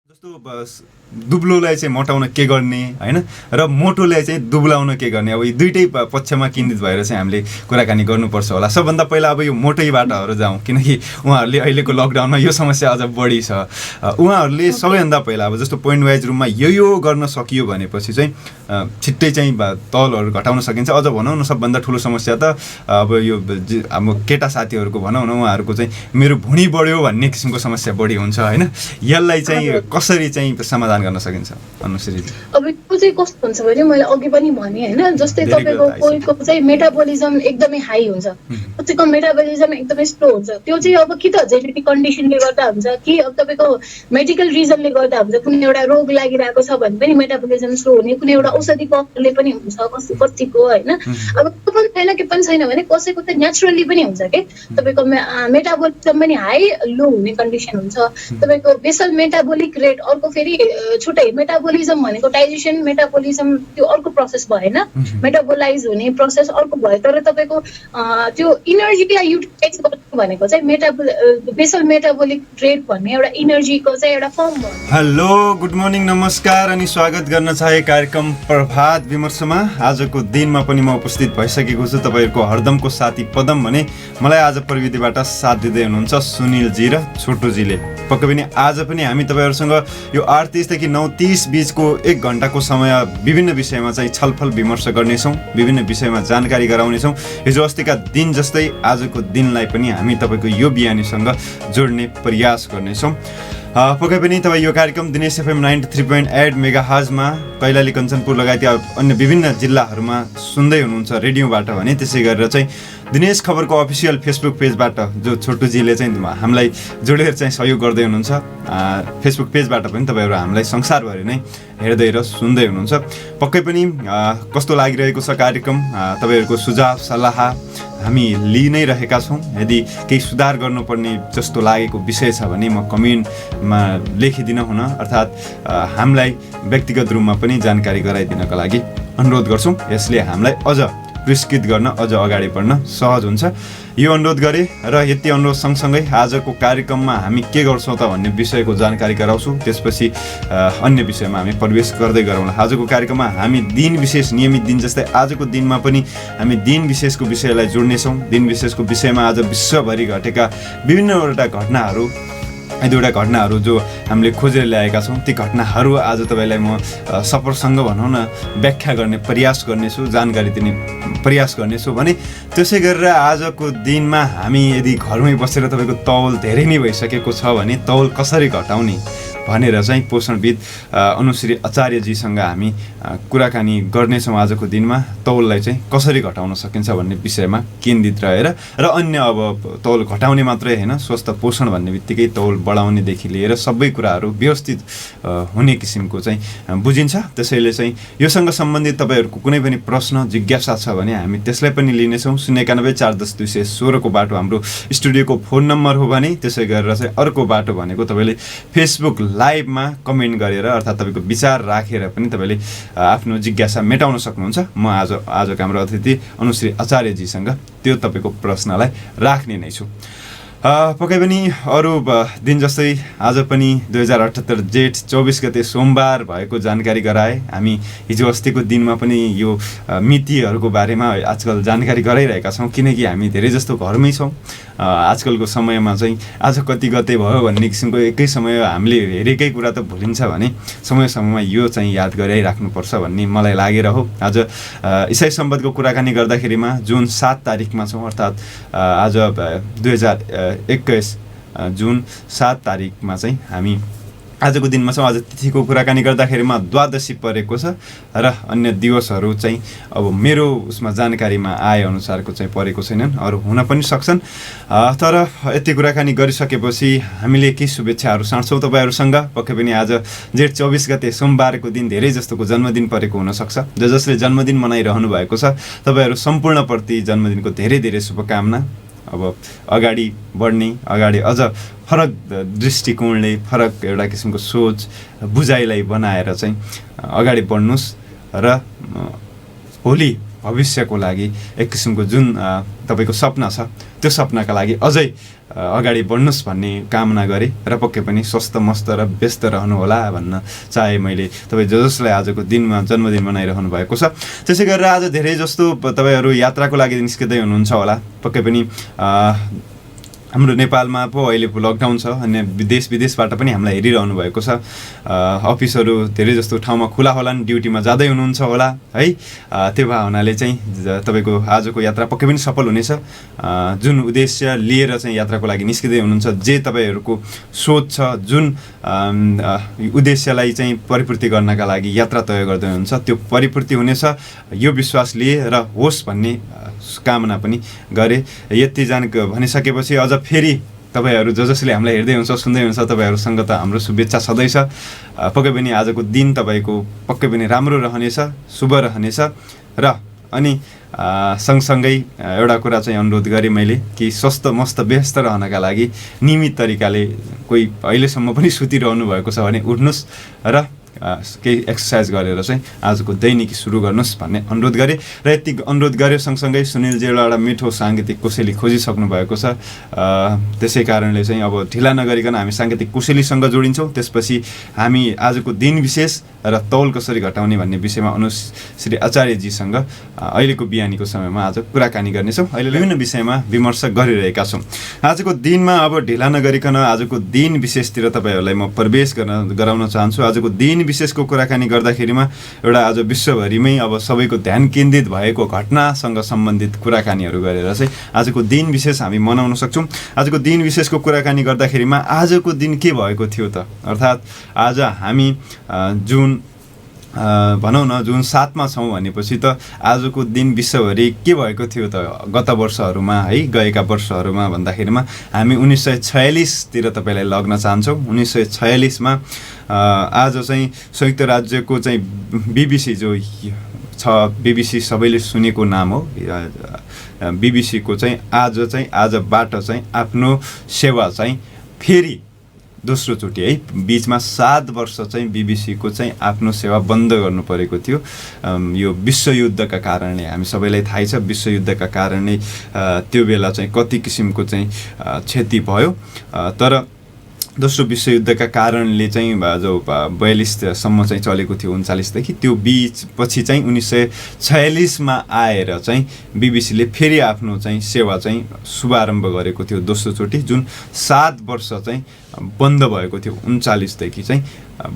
जस्तो बस दुब्लोलाई चाहिँ मोटाउन के गर्ने हैन र मोटोलाई चाहिँ दुब्लाउन के गर्ने अब यी दुईटै पक्षमा केन्द्रित भएर चाहिँ हामीले कुराकानी गर्नुपर्छ होला। सबभन्दा पहिला अब यो मोटै बाटाहरू जाउँ, किनकि उहाँहरूले अहिलेको लकडाउनमा यो समस्या अझ बढी छ। उहाँहरूले सबैभन्दा पहिला अब जस्तो पोइन्ट वाइज रूपमा यो गर्न सकियो भनेपछि चाहिँ छिट्टै चाहिँ तौलहरू घटाउन सकिन्छ। अझ भनौँ न सबभन्दा ठुलो समस्या त अब यो हाम्रो केटा साथीहरूको भनौँ न उहाँहरूको चाहिँ मेरो भुँडी बढ्यो भन्ने किसिमको समस्या बढी हुन्छ हैन। यसलाई चाहिँ कसरी चाहिँ समाधान गर्न सकिन्छ अनुश्रीजी? अब त्यो चाहिँ कस्तो हुन्छ भने मैले अघि पनि भने हैन, जस्तै तपाईको कोहीको चाहिँ मेटाबोलिजम एकदमै हाई हुन्छ, कसैको मेटाबोलिजम एकदमै स्लो हुन्छ। त्यो चाहिँ अब कि त जेनेटिक कन्डिसनले गर्दा हुन्छ कि अब तपाईको मेडिकल रिजनले गर्दा हुन्छ। कुनै एउटा रोग लागिरहेको छ भने पनि मेटाबोलिजम स्लो हुने, कुनै एउटा औषधिको असरले पनि हुन्छ कतिको हैन। अब त्यो पनि छैन के पनि छैन भने कसैको त नेचुरली पनि हुन्छ के, तपाईको मेटाबोलिजम पनि हाई लो हुने कन्डिसन हुन्छ। तपाईको बेसल मेटाबोलिक रेट अर्को फेरि छुट्टै, मेटाबोलिजम भनेको डाइजेसन मेटाबोलिजम त्यो अर्को प्रोसेस भएन, मेटाबोलाइज हुने प्रोसेस अर्को भयो। तर तपाईको त्यो इनर्जीलाई युटिलाइज गर्नु भनेको चाहिँ बेसल मेटाबोलिक रेट भन्ने एउटा इनर्जीको चाहिँ एउटा फर्म हो। हेलो, गुड मर्निङ, नमस्कार अनि स्वागत गर्न चाहे कार्यक्रम प्रभात विमर्शमा। आजको दिनमा पनि म उपस्थित भइसकेको छु, तपाईँहरूको हरदमको साथी पदम भने। मलाई आज प्रविधिबाट साथ दिँदै हुनुहुन्छ सुनिलजी र छोटुजीले। पक्कै पनि आज पनि हामी तपाईँहरूसँग यो 8:30 देखि 9:30 बीचको 1 घण्टाको समय विभिन्न विषयमा चाहिँ छलफल विमर्श गर्नेछौँ, विभिन्न विषयमा जानकारी गराउनेछौँ। हिजो अस्तिका दिन जस्तै आजको दिनलाई पनि हामी तपाईँको यो बिहानीसँग जोड्ने प्रयास गर्नेछौँ। पक्कै पनि तपाईँ यो कार्यक्रम दिनेश एफएम 93.8 मेगाहर्जमा कैलाली कञ्चनपुर लगायत अन्य विभिन्न जिल्लाहरूमा सुन्दै हुनुहुन्छ रेडियोबाट भने। त्यसै गरेर चाहिँ दिनेश खबरको अफिसियल फेसबुक पेजबाट जो छोटुजीले चाहिँ हामीलाई जोडेर चाहिँ सहयोग गर्दै हुनुहुन्छ, फेसबुक पेजबाट पनि तपाईँहरू हामीलाई संसारभरि नै हेर्दै र सुन्दै हुनुहुन्छ। पक्कै पनि कस्तो लागिरहेको छ कार्यक्रम, तपाईँहरूको सुझाव सल्लाह हामी लिइ नै रहेका छौँ। यदि केही सुधार गर्नुपर्ने जस्तो लागेको विषय छ भने म कमेन्टमा लेखिदिन हुन, अर्थात् हामीलाई व्यक्तिगत रूपमा पनि जानकारी गराइदिनका लागि अनुरोध गर्छौँ। यसले हामीलाई अझ पुरस्कृत गर्न, अझ अगाडि बढ्न सहज हुन्छ। यो अनुरोध गरेँ र यति अनुरोध सँगसँगै आजको कार्यक्रममा हामी के गर्छौँ त भन्ने विषयको जानकारी गराउँछु। त्यसपछि अन्य विषयमा हामी प्रवेश गर्दै गरौँला। आजको कार्यक्रममा हामी दिन विशेष नियमित दिन जस्तै आजको दिनमा पनि हामी दिन विशेषको विषयलाई जोड्नेछौँ। दिन विशेषको विषयमा आज विश्वभरि घटेका विभिन्नवटा घटनाहरू, दुईवटा घटनाहरू जो हामीले खोजेर ल्याएका छौँ, ती घटनाहरू आज तपाईँलाई म सप्रसङ्ग भनौँ न व्याख्या गर्ने प्रयास गर्नेछु, जानकारी दिने प्रयास गर्नेछु भने। त्यसै गरेर आजको दिनमा हामी यदि घरमै बसेर तपाईँको तौल धेरै नै भइसकेको छ भने तौल कसरी घटाउने भनेर चाहिँ पोषणविद अनुश्री आचार्यजीसँग हामी कुराकानी गर्नेछौँ। आजको दिनमा तौललाई चाहिँ कसरी घटाउन सकिन्छ भन्ने विषयमा केन्द्रित रहेर र अन्य अब तौल घटाउने मात्रै होइन, स्वस्थ पोषण भन्ने बित्तिकै तौल बढाउनेदेखि लिएर सबै कुराहरू व्यवस्थित हुने किसिमको चाहिँ बुझिन्छ। त्यसैले चाहिँ योसँग सम्बन्धित तपाईँहरूको कुनै पनि प्रश्न जिज्ञासा छ भने हामी त्यसलाई पनि लिनेछौँ। 0914010 को बाटो हाम्रो स्टुडियोको फोन नम्बर हो भने। त्यसै गरेर चाहिँ अर्को बाटो भनेको तपाईँले फेसबुक लाइभमा कमेन्ट गरेर अर्थात् तपाईँको विचार राखेर पनि तपाईँले आफ्नो जिज्ञासा मेटाउन सक्नुहुन्छ। म आजको हाम्रो अतिथि अनुश्री आचार्यजीसँग त्यो तपाईँको प्रश्नलाई राख्ने नै छु। पक्कै पनि अरू दिन जस्तै आज पनि 2078 जेठ 24 गते सोमबार भएको जानकारी गराए। हामी हिजो अस्तिको दिनमा पनि यो मितिहरूको बारेमा आजकल जानकारी गराइरहेका छौँ, किनकि हामी धेरै जस्तो घरमै छौँ। आजकलको समयमा चाहिँ आज कति गते भयो भन्ने किसिमको एकै समय हामीले हेरेकै कुरा त भुलिन्छ भने समय समयमा यो चाहिँ याद गराइराख्नुपर्छ भन्ने मलाई लागेर हो। आज इसाई सम्बन्धको कुराकानी गर्दाखेरिमा जुन 7 तारिकमा छौँ, अर्थात् आज 2021 जुन 7 तारिकमा चाहिँ हामी आजको दिनमा छौँ। आज तिथिको कुराकानी गर्दाखेरिमा द्वादशी परेको छ र अन्य दिवसहरू चाहिँ अब मेरो उसमा जानकारीमा आए अनुसारको चाहिँ परेको छैनन्, अरू हुन पनि सक्छन्। तर यति कुराकानी गरिसकेपछि हामीले केही शुभेच्छाहरू साँड्छौँ तपाईँहरूसँग। पक्कै पनि आज जेठ 24 गते सोमबारको दिन धेरै जस्तोको जन्मदिन परेको हुनसक्छ। जसले जन्मदिन मनाइरहनु भएको छ तपाईँहरू सम्पूर्णप्रति जन्मदिनको धेरै धेरै शुभकामना। अब अगाडि बढ्ने, अगाडि अझ फरक दृष्टिकोणले, फरक एउटा किसिमको सोच बुझाइलाई बनाएर चाहिँ अगाडि बढ्नुहोस् र भोलि भविष्यको लागि एक किसिमको जुन तपाईँको सपना छ त्यो सपनाका लागि अझै अगाडि बढ्नुहोस् भन्ने कामना गरेँ र पक्कै पनि स्वस्थ मस्त र व्यस्त रहनुहोला भन्न चाहे मैले। तपाईँ जसलाई आजको दिनमा जन्मदिन मनाइरहनु भएको छ, त्यसै गरेर आज धेरै जस्तो तपाईँहरू यात्राको लागि निस्किँदै हुनुहुन्छ होला। पक्कै पनि हाम्रो नेपालमा पो अहिले लकडाउन छ, अनि देश विदेशबाट पनि हामीलाई हेरिरहनु भएको छ। अफिसहरू धेरै जस्तो ठाउँमा खुला होलान्, ड्युटीमा जाँदै हुनुहुन्छ होला है। त्यो भए हुनाले चाहिँ तपाईँको आजको यात्रा पक्कै पनि सफल हुनेछ। जुन उद्देश्य लिएर चाहिँ यात्राको लागि निस्किँदै हुनुहुन्छ, जे तपाईँहरूको सोच छ, जुन उद्देश्यलाई चाहिँ परिपूर्ति गर्नका लागि यात्रा तय गर्दै हुनुहुन्छ, त्यो परिपूर्ति हुनेछ यो विश्वास लिए र होस् भन्ने कामना पनि गरे। यति भनिसकेपछि अझ फेरि तपाईँहरू जसले हामीलाई हेर्दै हुन्छ सुन्दै हुन्छ तपाईँहरूसँग त हाम्रो शुभेच्छा सधैँ छ। पक्कै पनि आजको दिन तपाईँको पक्कै पनि राम्रो रहनेछ, शुभ रहनेछ। र अनि सँगसँगै एउटा कुरा चाहिँ अनुरोध गरेँ मैले कि स्वस्थ मस्त व्यस्त रहनका लागि नियमित तरिकाले कोही अहिलेसम्म पनि सुतिरहनु भएको छ भने उठ्नुहोस् र केही एक्सर्साइज गरेर चाहिँ आजको दैनिकी सुरु गर्नुहोस् भन्ने अनुरोध गरेँ। र यति अनुरोध गर्यो सँगसँगै सुनिलजी एउटा मिठो साङ्गीतिक कोसेली खोजिसक्नु भएको छ। त्यसै कारणले चाहिँ अब ढिला नगरिकन हामी साङ्गीतिक कोसेलीसँग जोडिन्छौँ। त्यसपछि हामी आजको दिन विशेष र तौल कसरी घटाउने भन्ने विषयमा अनुश्री आचार्यजीसँग अहिलेको बिहानीको समयमा आज कुराकानी गर्नेछौँ। अहिले विभिन्न विषयमा विमर्श गरिरहेका छौँ। आजको दिनमा अब ढिला नगरिकन आजको दिन विशेषतिर तपाईँहरूलाई म प्रवेश गराउन चाहन्छु। आजको दिन विशेषको कुराकानी गर्दाखेरिमा एउटा आज विश्वभरिमै अब सबैको ध्यान केन्द्रित भएको घटनासँग सम्बन्धित कुराकानीहरू गरेर चाहिँ आजको दिन विशेष हामी मनाउन सक्छौँ। आजको दिन विशेषको कुराकानी गर्दाखेरिमा आजको दिन के भएको थियो त, अर्थात् आज हामी भनौँ न जुन 7 मा छौँ भनेपछि त आजको दिन विश्वभरि के भएको थियो त गत वर्षहरूमा है, गएका वर्षहरूमा भन्दाखेरिमा हामी 1946 तिर तपाईँलाई लग्न चाहन्छौँ। 1946 मा आज चाहिँ संयुक्त राज्यको चाहिँ BBC जो छ, BBC सबैले सुनेको नाम हो। BBC को चाहिँ आजबाट चाहिँ आफ्नो सेवा चाहिँ फेरि दोस्रोचोटि है, बिचमा 7 वर्ष चाहिँ BBC को चाहिँ आफ्नो सेवा बन्द गर्नु परेको थियो। यो विश्वयुद्धका कारणले, हामी सबैलाई थाहै छ विश्वयुद्धका कारणले त्यो बेला चाहिँ कति किसिमको चाहिँ क्षति भयो। तर दोस्रो विश्वयुद्धका कारणले चाहिँ जो 42 सम्म चाहिँ चलेको थियो 39 देखि, त्यो बिच पछि चाहिँ 1946 मा आएर चाहिँ BBCले फेरि आफ्नो चाहिँ सेवा चाहिँ शुभारम्भ गरेको थियो दोस्रोचोटि, जुन 7 वर्ष चाहिँ बन्द भएको थियो, 39 देखि चाहिँ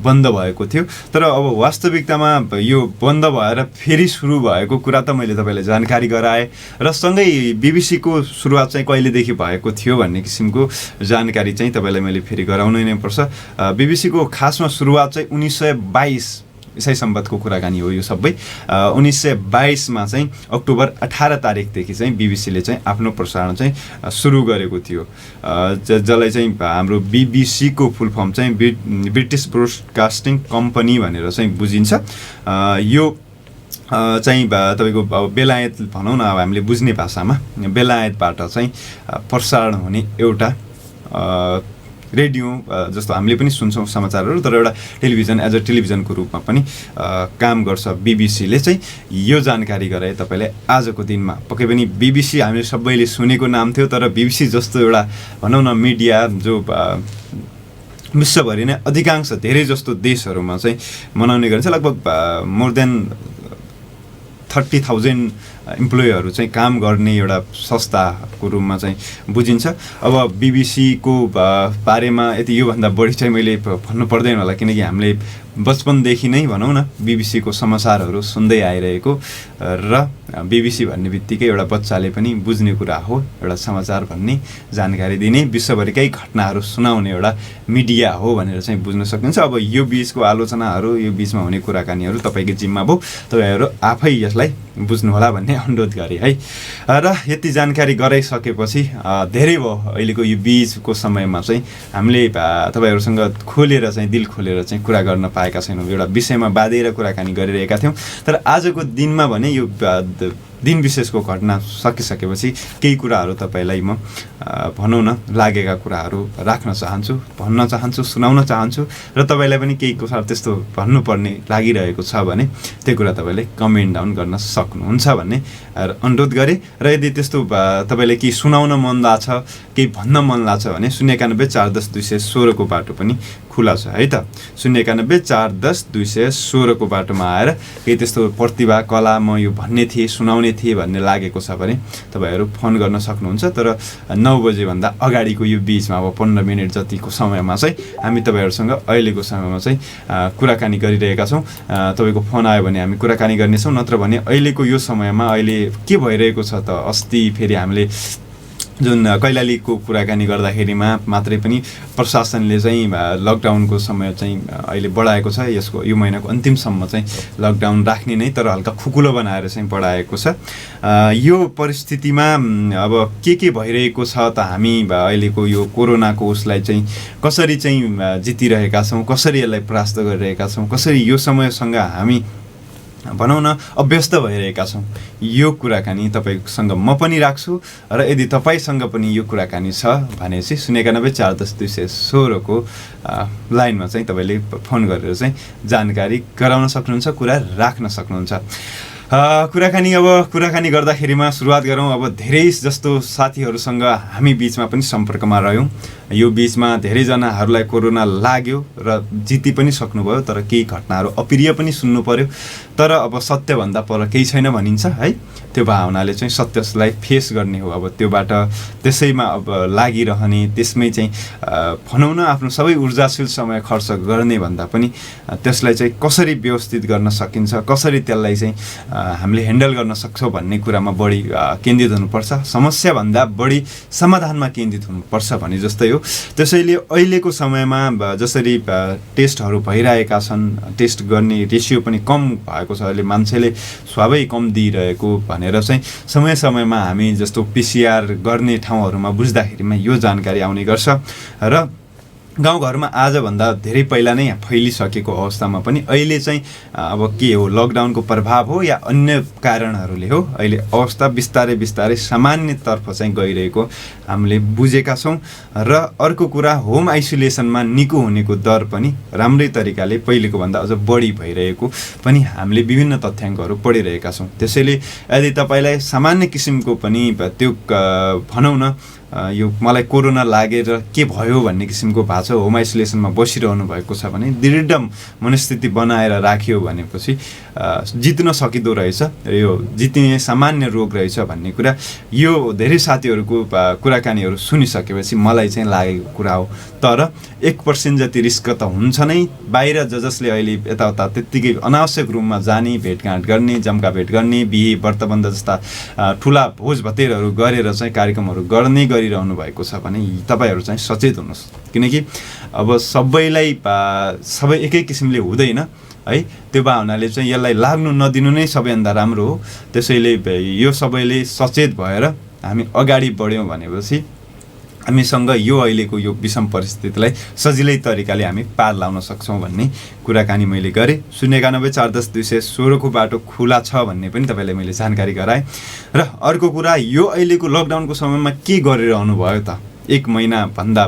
बन्द भएको थियो। तर अब वास्तविकतामा यो बन्द भएर फेरि सुरु भएको कुरा त मैले तपाईँलाई जानकारी गराएँ र सँगै BBC को सुरुवात चाहिँ कहिलेदेखि भएको थियो भन्ने किसिमको जानकारी चाहिँ तपाईँलाई मैले फेरि गराउनै नै पर्छ। BBC को खासमा सुरुवात चाहिँ 1922 ईसाई सम्बन्धको कुराकानी हो यो सबै। 1922 मा चाहिँ अक्टोबर 18 तारिकदेखि चाहिँ BBCले चाहिँ आफ्नो प्रसारण चाहिँ सुरु गरेको थियो, जसलाई चाहिँ हाम्रो BBC को फुल फर्म चाहिँ ब्रिटिस ब्रोडकास्टिङ कम्पनी भनेर चाहिँ बुझिन्छ। यो चाहिँ तपाईँको बेलायत भनौँ न, अब हामीले बुझ्ने भाषामा बेलायतबाट चाहिँ प्रसारण हुने एउटा रेडियो जस्तो हामीले पनि सुन्छौँ समाचारहरू, तर एउटा टेलिभिजन एज अ टेलिभिजनको रूपमा पनि काम गर्छ BBCले चाहिँ। यो जानकारी गराए तपाईँले आजको दिनमा। पक्कै पनि BBC हामीले सबैले सुनेको नाम थियो, तर BBC जस्तो एउटा भनौँ न मिडिया जो विश्वभरि नै अधिकांश धेरै जस्तो देशहरूमा चाहिँ मनाउने गरिन्छ। लगभग मोर देन 30,000 इम्प्लोइहरू चाहिँ काम गर्ने एउटा संस्थाको रूपमा चाहिँ बुझिन्छ। अब BBC को बारेमा यति योभन्दा बढी चाहिँ मैले भन्नु पर्दैन होला, किनकि हामीले बचपनदेखि नै भनौँ न BBC को समाचारहरू सुन्दै आइरहेको र BBC भन्ने बित्तिकै एउटा बच्चाले पनि बुझ्ने कुरा हो, एउटा समाचार भन्ने जानकारी दिने विश्वभरिकै घटनाहरू सुनाउने एउटा मिडिया हो भनेर चाहिँ बुझ्न सकिन्छ। अब यो बिचको आलोचनाहरू, यो बिचमा हुने कुराकानीहरू तपाईँको जिम्मा भयो, तपाईँहरू आफै यसलाई बुझ्नुहोला भन्ने अनुरोध गरेँ है। र यति जानकारी गराइसकेपछि धेरै भयो अहिलेको यो बिचको समयमा चाहिँ हामीले तपाईँहरूसँग खोलेर चाहिँ दिल खोलेर चाहिँ कुरा गर्न पाएका छैनौँ। एउटा विषयमा बाँधेर कुराकानी गरिरहेका थियौँ, तर आजको दिनमा भने यो दिन विशेषको घटना सकिसकेपछि केही कुराहरू तपाईँलाई म भनौँ न लागेका कुराहरू राख्न चाहन्छु, भन्न चाहन्छु, सुनाउन चाहन्छु र तपाईँलाई पनि केही कुराहरू त्यस्तो भन्नुपर्ने लागिरहेको छ भने त्यो कुरा तपाईँले कमेन्ट डाउन गर्न सक्नुहुन्छ भन्ने अनुरोध गरेँ। र यदि त्यस्तो तपाईँले केही सुनाउन मन लाग्छ, केही भन्न मन लाग्छ भने 091 410 216 को बाटो पनि खुला छ है त। 091 410 216 को बाटोमा आएर केही त्यस्तो प्रतिभा, कला, म यो भन्ने थिएँ, सुनाउने थिएँ भन्ने लागेको छ भने तपाईँहरू फोन गर्न सक्नुहुन्छ। तर 9 बजेभन्दा अगाडिको यो बिचमा अब 15 मिनट जतिको समयमा चाहिँ हामी तपाईँहरूसँग अहिलेको समयमा चाहिँ कुराकानी गरिरहेका छौँ। तपाईँको फोन आयो भने हामी कुराकानी गर्नेछौँ, नत्र भने अहिलेको यो समयमा अहिले के भइरहेको छ त, अस्ति फेरि हामीले जुन कैलालीको कुराकानी गर्दाखेरिमा मात्रै पनि प्रशासनले चाहिँ लकडाउनको समय चाहिँ अहिले बढाएको छ। यसको यो महिनाको अन्तिमसम्म चाहिँ लकडाउन राख्ने नै, तर हल्का खुकुलो बनाएर चाहिँ बढाएको छ। यो परिस्थितिमा अब के भइरहेको छ त, हामी अहिलेको यो कोरोनाको उसलाई चाहिँ कसरी चाहिँ जितिरहेका छौँ, कसरी यसलाई परास्त गरिरहेका छौँ, कसरी यो समयसँग हामी भनौँ न अभ्यस्त भइरहेका छौँ, यो कुराकानी तपाईँसँग म पनि राख्छु। र यदि तपाईँसँग पनि यो कुराकानी छ भनेपछि 091 410 216 को लाइनमा चाहिँ तपाईँले फोन गरेर चाहिँ जानकारी गराउन सक्नुहुन्छ, कुरा राख्न सक्नुहुन्छ। कुराकानी गर्दाखेरिमा सुरुवात गरौँ। अब धेरै जस्तो साथीहरूसँग हामी बिचमा पनि सम्पर्कमा रह्यौँ। यो बिचमा धेरैजनाहरूलाई कोरोना लाग्यो र जिति पनि सक्नुभयो, तर केही घटनाहरू अप्रिय पनि सुन्नु पर्यो। तर अब सत्यभन्दा पर केही छैन भनिन्छ है, त्यो भावनाले चाहिँ सत्यलाई फेस गर्ने हो। अब त्योबाट त्यसैमा अब लागिरहने, त्यसमै चाहिँ भनौँ न आफ्नो सबै ऊर्जाशील समय खर्च गर्ने भन्दा पनि त्यसलाई चाहिँ कसरी व्यवस्थित गर्न सकिन्छ, कसरी त्यसलाई चाहिँ हामीले ह्यान्डल गर्न सक्छौँ भन्ने कुरामा बढी केन्द्रित हुनुपर्छ, समस्याभन्दा बढी समाधानमा केन्द्रित हुनुपर्छ भने जस्तै हो। त्यसैले अहिलेको समयमा जसरी टेस्टहरू भइरहेका छन्, टेस्ट गर्ने रेसियो पनि कम भएको छ, अहिले मान्छेले स्वाबै कम दिइरहेको भनेर चाहिँ समय समयमा हामी जस्तो पिसिआर गर्ने ठाउँहरूमा बुझ्दाखेरिमा यो जानकारी आउने गर्छ। र गाउँघरमा आजभन्दा धेरै पहिला नै फैलिसकेको अवस्थामा पनि अहिले चाहिँ अब के हो, लकडाउनको प्रभाव हो या अन्य कारणहरूले हो, अहिले अवस्था बिस्तारै सामान्यतर्फ चाहिँ गइरहेको हामीले बुझेका छौँ। र अर्को कुरा, होम आइसोलेसनमा निको हुनेको दर पनि राम्रै तरिकाले पहिलेको भन्दा अझ बढी भइरहेको पनि हामीले विभिन्न तथ्याङ्कहरू पढिरहेका छौँ। त्यसैले यदि तपाईँलाई सामान्य किसिमको पनि त्यो भनौँ न यो मलाई कोरोना लागेर के भयो भन्ने किसिमको भएको छ, होम आइसोलेसनमा बसिरहनु भएको छ भने दृढ मनस्थिति बनाएर राख्यो भनेपछि जित्न सकिँदो रहेछ र यो जितिने सामान्य रोग रहेछ भन्ने कुरा यो धेरै साथीहरूको कुराकानीहरू सुनिसकेपछि मलाई चाहिँ लागेको कुरा हो। तर 1% जति रिस्क त हुन्छ नै। बाहिर जसले अहिले यताउता त्यत्तिकै अनावश्यक रूपमा जाने, भेटघाट गर्ने, जम्का भेट गर्ने, बिहे व्रतबन्ध जस्ता ठुला भोज भतेरहरू गरेर चाहिँ कार्यक्रमहरू गर्ने गरिरहनु भएको छ भने तपाईँहरू चाहिँ सचेत हुनुहोस्, किनकि अब सबै एकै किसिमले हुँदैन है। त्यो भावनाले चाहिँ यसलाई लाग्नु नदिनु नै सबैभन्दा राम्रो हो। त्यसैले यो सबैले सचेत भएर हामी अगाडि बढ्यौँ भनेपछि हामीसँग यो अहिलेको यो विषम परिस्थितिलाई सजिलै तरिकाले हामी पार लाउन सक्छौँ भन्ने कुराकानी मैले गरेँ। 091 410 216 को बाटो खुला छ भन्ने पनि तपाईँलाई मैले जानकारी गराएँ। र अर्को कुरा, यो अहिलेको लकडाउनको समयमा के गरिरहनु भयो त? 1 महिनाभन्दा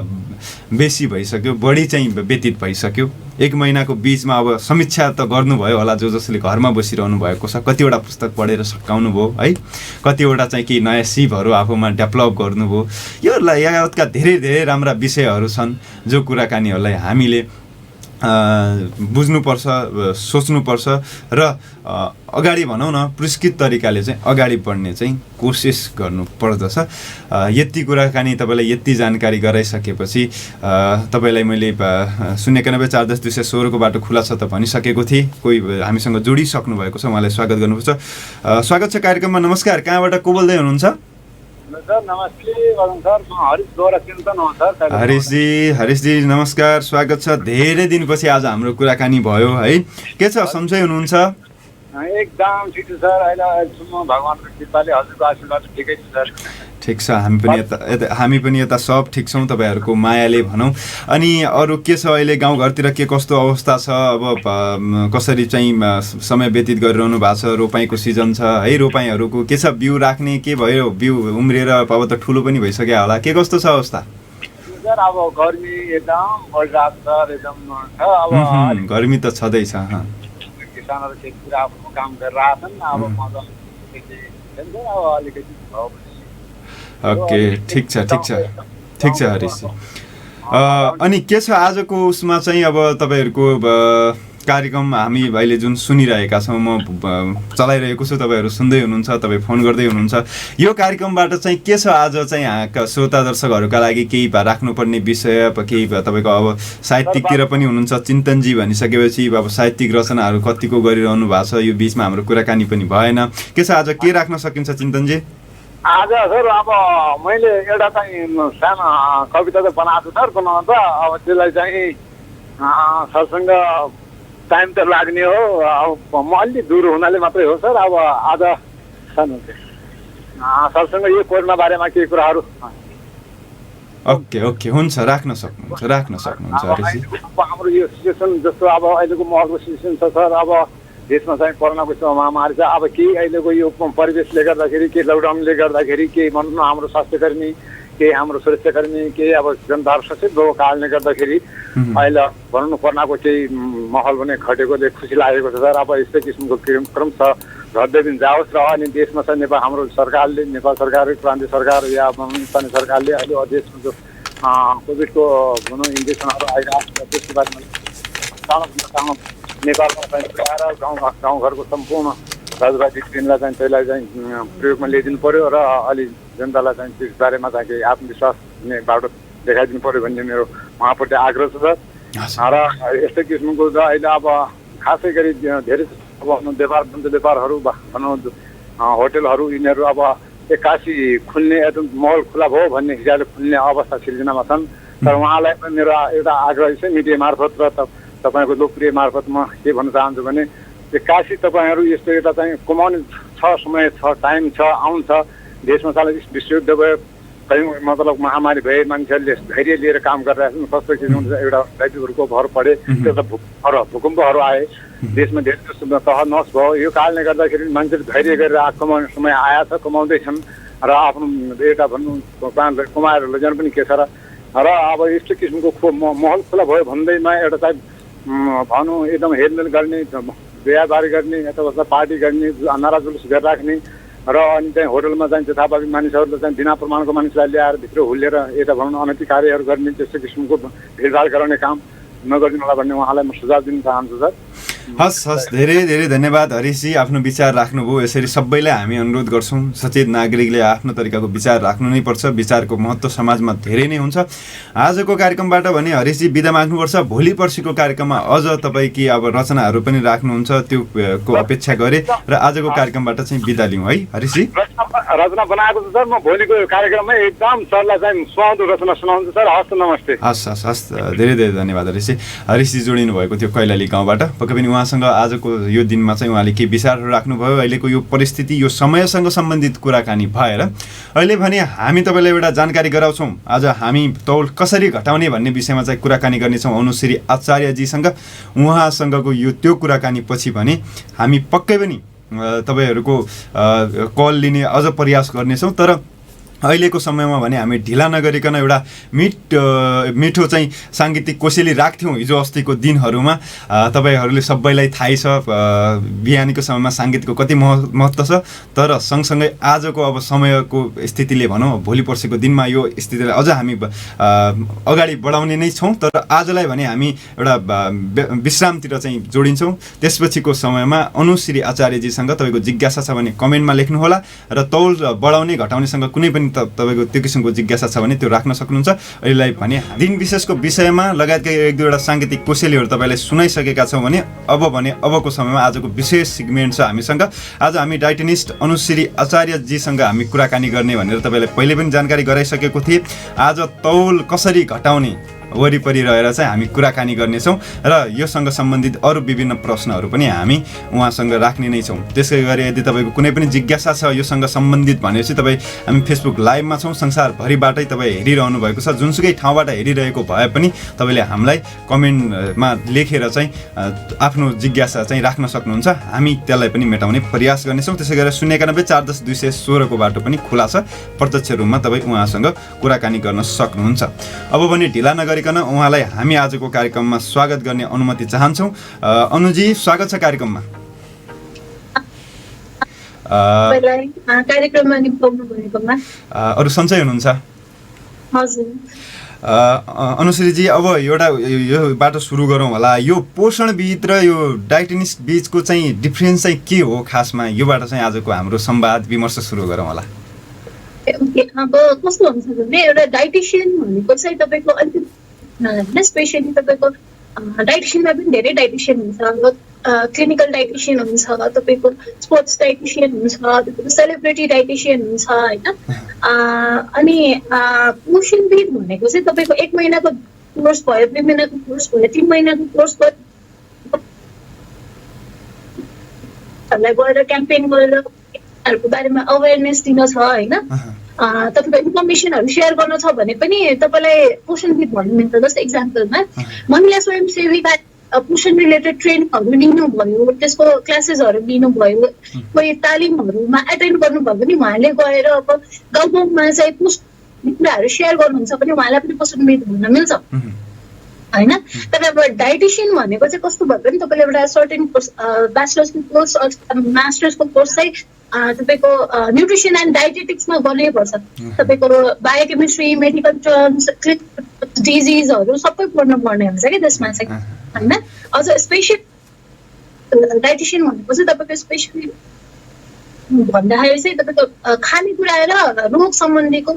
बेसी भइसक्यो, बढी चाहिँ व्यतीत भइसक्यो। 1 महिनाको बिचमा अब समीक्षा त गर्नुभयो होला, जसले घरमा बसिरहनु भएको छ, कतिवटा पुस्तक पढेर सकाउनु भयो है, कतिवटा चाहिँ केही नयाँ सिपहरू आफूमा डेभलप गर्नुभयो। यो लगायतका धेरै राम्रा विषयहरू छन् जो कुराकानीहरूलाई हामीले बुझ्नुपर्छ, सोच्नुपर्छ र अगाडि भनौँ न पुरस्कृत तरिकाले चाहिँ अगाडि बढ्ने चाहिँ कोसिस गर्नुपर्दछ। यति कुराकानी तपाईँलाई यति जानकारी गराइसकेपछि तपाईँलाई मैले 091 410 216 को बाटो खुला छ त भनिसकेको थिएँ। कोही हामीसँग जोडिसक्नु भएको छ, उहाँलाई स्वागत गर्नुपर्छ। स्वागत छ कार्यक्रममा। नमस्कार, कहाँबाट को बोल्दै हुनुहुन्छ? हरिशजी नमस्कार, स्वागत छ। धेरै दिनपछि आज हाम्रो कुराकानी भयो है, के छ, सन्चै हुनुहुन्छ? एकदम ठिक छ सर। अहिलेसम्म भगवान्को कृपाले हजुरको आशीर्वाद ठिकै छ सर। ठिक छ, हामी पनि यता सब ठिक छौँ तपाईँहरूको मायाले भनौँ। अनि अरू के छ अहिले गाउँघरतिर के कस्तो अवस्था छ? अब कसरी चाहिँ समय व्यतीत गरिरहनु भएको छ? रोपाइँको सिजन छ है, रोपाइँहरूको के छ? बिउ राख्ने के भयो? बिउ उम्रिएर अब त ठुलो पनि भइसक्यो होला, के कस्तो छ अवस्था? सर अब गर्मी एकदम बढिरहेको छ, एकदम छ। अब गर्मी त छँदैछ। किसानहरू खेततिर आफ्नो काम गरिरहेछन्। अब मजा अब अलिकति भयो भने। ओके, ठिक छ हरिशजी। अनि के छ आजको उसमा चाहिँ अब तपाईँहरूको कार्यक्रम हामी अहिले जुन सुनिरहेका छौँ, म चलाइरहेको छु, तपाईँहरू सुन्दै हुनुहुन्छ, तपाईँ फोन गर्दै हुनुहुन्छ। यो कार्यक्रमबाट चाहिँ के छ आज चाहिँ श्रोता दर्शकहरूका लागि केही राख्नुपर्ने विषय, केही तपाईँको अब साहित्यिकतिर पनि हुनुहुन्छ, चिन्तनजी भनिसकेपछि अब साहित्यिक रचनाहरू कतिको गरिरहनु भएको छ, यो बिचमा हाम्रो कुराकानी पनि भएन। के छ आज के राख्न सकिन्छ चिन्तनजी? आज सर अब मैले एउटा चाहिँ सानो कविता त बनाएको छु सर। बनाउँदा अब त्यसलाई चाहिँ सरसँग टाइम त लाग्ने हो। अब म अलि दूर हुनाले मात्रै हो सर। अब आज सानो सरसँग यो कोरोना बारेमा केही कुराहरू। ओके, हुन्छ, राख्न सक्नुहुन्छ हरिशजी। हाम्रो यो सिचुएसन जस्तो अब अहिलेको महलको सिचुएसन छ सर। अब देशमा चाहिँ कोरोनाको महामारी छ। अब केही अहिलेको यो परिवेशले गर्दाखेरि, के लकडाउनले गर्दाखेरि, केही भनौँ न हाम्रो स्वास्थ्यकर्मी, केही हाम्रो सुरक्षाकर्मी, केही अब जनताहरू सचेत भएको कारणले गर्दाखेरि अहिले भनौँ न कोरोनाको केही माहौल पनि खटेकोले खुसी लागेको छ सर। अब यस्तै किसिमको क्रम छ, घट्दै दिन जाओस्। र अनि देशमा चाहिँ हाम्रो सरकारले, नेपाल सरकार, प्रान्तीय सरकार या स्थानीय सरकारले अहिले देशमा जो कोभिडको भनौँ इन्जेक्सनहरू आइरहेको छ त्यसको बारेमा नेपालमा चाहिँ पुऱ्याएर गाउँघरको सम्पूर्ण दाजुभाइ दिदीबहिनीलाई चाहिँ त्यसलाई चाहिँ प्रयोगमा ल्याइदिनु पर्यो र अलि जनतालाई चाहिँ त्यस बारेमा चाहिँ केही आत्मविश्वास हुने बाटो देखाइदिनु पर्यो भन्ने मेरो उहाँप्रति आग्रह छ सर। र यस्तै किसिमको अहिले अब खासै गरी धेरै अब व्यापारहरू भनौँ होटेलहरू यिनीहरू अब एक्कासी खुल्ने एकदम महल खुला भयो भन्ने हिसाबले खुल्ने अवस्था सिर्जनामा छन्। तर उहाँलाई पनि मेरो एउटा आग्रह चाहिँ मिडिया मार्फत र तपाईँको लोकप्रिय मार्फत म के भन्न चाहन्छु भने एक्कासी तपाईँहरू यस्तो एउटा चाहिँ कमाउने छ, समय छ, टाइम छ, आउँछ। देशमा चाहिँ विश्वयुद्ध भयो, कहीँ मतलब महामारी भए, मान्छेहरूले धैर्य लिएर काम गरिरहेका छन्। कस्तो किसिमको एउटा दायित्वहरूको भर परे, त्यो त भूकम्पहरू आए, देशमा धेरै जस्तो तह नस भयो। यो कारणले गर्दाखेरि मान्छेले धैर्य गरेर कमाउने समय आएछ, कमाउँदैछन् र आफ्नो एउटा भन्नु कमाएर लैजानु पनि के छ र अब यस्तो किसिमको महल खुला भयो भन्दैमा एउटा चाहिँ भनौँ एकदम हेलमेल गर्ने, बिहाबारी गर्ने अथवा पार्टी गर्ने, नारा जुलुस गरिराख्ने र अनि चाहिँ होटलमा चाहिँ जथाभावी मानिसहरूलाई चाहिँ बिना प्रमाणको मानिसलाई ल्याएर भित्र हुलेर यता भनौँ अनैतिक कार्यहरू गर्ने, त्यस्तो किसिमको भिडभाड गराउने काम नगरिदिनु होला भन्ने उहाँलाई म सुझाव दिन चाहन्छु सर। हस्, धेरै धन्यवाद हरिशजी, आफ्नो विचार राख्नुभयो। यसरी सबैलाई हामी अनुरोध गर्छौँ, सचेत नागरिकले आफ्नो तरिकाको विचार राख्नु नै पर्छ। विचारको महत्त्व समाजमा धेरै नै हुन्छ। आजको कार्यक्रमबाट भने हरिशजी बिदा माग्नुपर्छ। भोलि पर्सिको कार्यक्रममा अझ तपाईँ कि अब रचनाहरू पनि राख्नुहुन्छ, त्यो को अपेक्षा गरेँ र आजको कार्यक्रमबाट चाहिँ बिदा लिउँ है हरिशजी। रचना बनाएको छु सर। म भोलिको कार्यक्रममा एकदम सरलाई चाहिँ सुहाउँदो रचना सुनाउँछु सर। हस्, नमस्ते। हस्, धेरै धन्यवाद हरिशजी जोडिनु भएको थियो कैलाली गाउँबाट। पक्कै पनि उहाँसँग आजको यो दिनमा चाहिँ उहाँले केही विचारहरू राख्नुभयो। अहिलेको यो परिस्थिति, यो समयसँग सम्बन्धित कुराकानी भएर अहिले भने हामी तपाईँलाई एउटा जानकारी गराउँछौँ। आज हामी तौल कसरी घटाउने भन्ने विषयमा चाहिँ कुराकानी गर्नेछौँ अनुश्री आचार्यजीसँग। उहाँसँगको यो त्यो कुराकानी पछि भने हामी पक्कै पनि तपाईँहरूको कल लिने अझ प्रयास गर्नेछौँ। तर अहिलेको समयमा भने हामी ढिला नगरिकन एउटा मिठो चाहिँ साङ्गीतिक कोसेली राख्थ्यौँ हिजो अस्तिको दिनहरूमा। तपाईँहरूले सबैलाई थाहै छ बिहानीको समयमा साङ्गीतिकको कति महत्त्व छ। तर सँगसँगै आजको अब समयको स्थितिले भनौँ भोलि पर्सिको दिनमा यो स्थितिलाई अझ हामी अगाडि बढाउने नै छौँ। तर आजलाई भने हामी एउटा विश्रामतिर चाहिँ जोडिन्छौँ। त्यसपछिको समयमा अनुश्री आचार्यजीसँग तपाईँको जिज्ञासा छ भने कमेन्टमा लेख्नुहोला र तौल बढाउने घटाउनेसँग कुनै पनि तपाईँको त्यो किसिमको जिज्ञासा छ भने त्यो राख्न सक्नुहुन्छ। अहिलेलाई भने दिन विशेषको विषयमा लगायतका एक दुईवटा साङ्गीतिक कोसेलीहरू तपाईँलाई सुनाइसकेका छौँ भने अबको समयमा आजको विशेष सेगमेन्ट छ हामीसँग। आज हामी डाइटिनिस्ट अनुश्री आचार्यजीसँग हामी कुराकानी गर्ने भनेर तपाईँलाई पहिले पनि जानकारी गराइसकेको थिएँ। आज तौल कसरी घटाउने वरिपरि रहेर चाहिँ हामी कुराकानी गर्नेछौँ र योसँग सम्बन्धित अरू विभिन्न प्रश्नहरू पनि हामी उहाँसँग राख्ने नै छौँ। त्यसै गरी यदि तपाईँको कुनै पनि जिज्ञासा छ योसँग सम्बन्धित भनेपछि तपाईँ हामी फेसबुक लाइभमा छौँ, संसारभरिबाटै तपाईँ हेरिरहनु भएको छ। जुनसुकै ठाउँबाट हेरिरहेको भए पनि तपाईँले हामीलाई कमेन्टमा लेखेर चाहिँ आफ्नो जिज्ञासा चाहिँ राख्न सक्नुहुन्छ। हामी त्यसलाई पनि मेटाउने प्रयास गर्नेछौँ। त्यसै गरेर 091 410 216 को बाटो पनि खुला छ। प्रत्यक्ष रूपमा तपाईँ उहाँसँग कुराकानी गर्न सक्नुहुन्छ। अब पनि ढिला नगरिकन उहाँलाई हामी आजको कार्यक्रममा स्वागत गर्ने अनुमति चाहन्छौँ। अनुजी, स्वागत छ कार्यक्रममा। अरू सन्चै हुनुहुन्छ? हजुर। अनुश्रीजी, अब एउटा यो बाटो सुरु गरौँ होला। यो पोषणविद र यो डायटिनिस्ट बिचको चाहिँ डिफ्रेन्स चाहिँ के हो खासमा? योबाट चाहिँ आजको हाम्रो संवाद विमर्श सुरु गरौँ होला। अब कस्तो हुन्छ भने एउटा डाइटिसियन भनेको चाहिँ तपाईँको अलिकति स्पेसली तपाईँको डाइटिसियनमा पनि धेरै डाइटिसियन हुन्छ। अब क्लिनिकल डाइटिसियन हुन्छ, तपाईँको स्पोर्ट्स डाइटिसियन हुन्छ, तपाईँको सेलिब्रिटी डाइटिसियन हुन्छ होइन। अनि पोषणविद भनेको चाहिँ तपाईँको 1 महिनाको कोर्स भयो, 2 महिनाको कोर्स भयो, 3 महिनाको कोर्स भयो, गएर क्याम्पेन गरेर बारेमा अवेरनेस दिन छ होइन। तपाईँको इन्फर्मेसनहरू सेयर गर्न छ भने पनि तपाईँलाई पोषणविद भन्नु मिल्छ। जस्तै इक्जाम्पलमा महिला स्वयंसेवीका पोषण रिलेटेड ट्रेनिङहरू लिनुभयो, त्यसको क्लासेसहरू लिनुभयो, कोही तालिमहरूमा एटेन्ड गर्नुभयो भने उहाँले गएर अब गाउँ गाउँमा चाहिँ पोषण कुराहरू सेयर गर्नुहुन्छ भने उहाँलाई पनि पोषणविद भन्न मिल्छ होइन। तर अब डाइटिसियन भनेको चाहिँ कस्तो भयो भने तपाईँले एउटा सर्टेन कोर्स, ब्याचलर्सको कोर्स, मास्टर्सको कोर्स चाहिँ तपाईँको न्युट्रिसन एन्ड डाइटेटिक्समा गर्नैपर्छ। तपाईँको बायोकेमिस्ट्री, मेडिकल टर्म्स, डिजिजहरू सबै पढ्नु पर्ने हुन्छ कि त्यसमा चाहिँ होइन। अझ स्पेसल डाइटिसियन भनेको चाहिँ तपाईँको स्पेसली भन्दाखेरि चाहिँ तपाईँको खानेकुरा र रोग सम्बन्धीको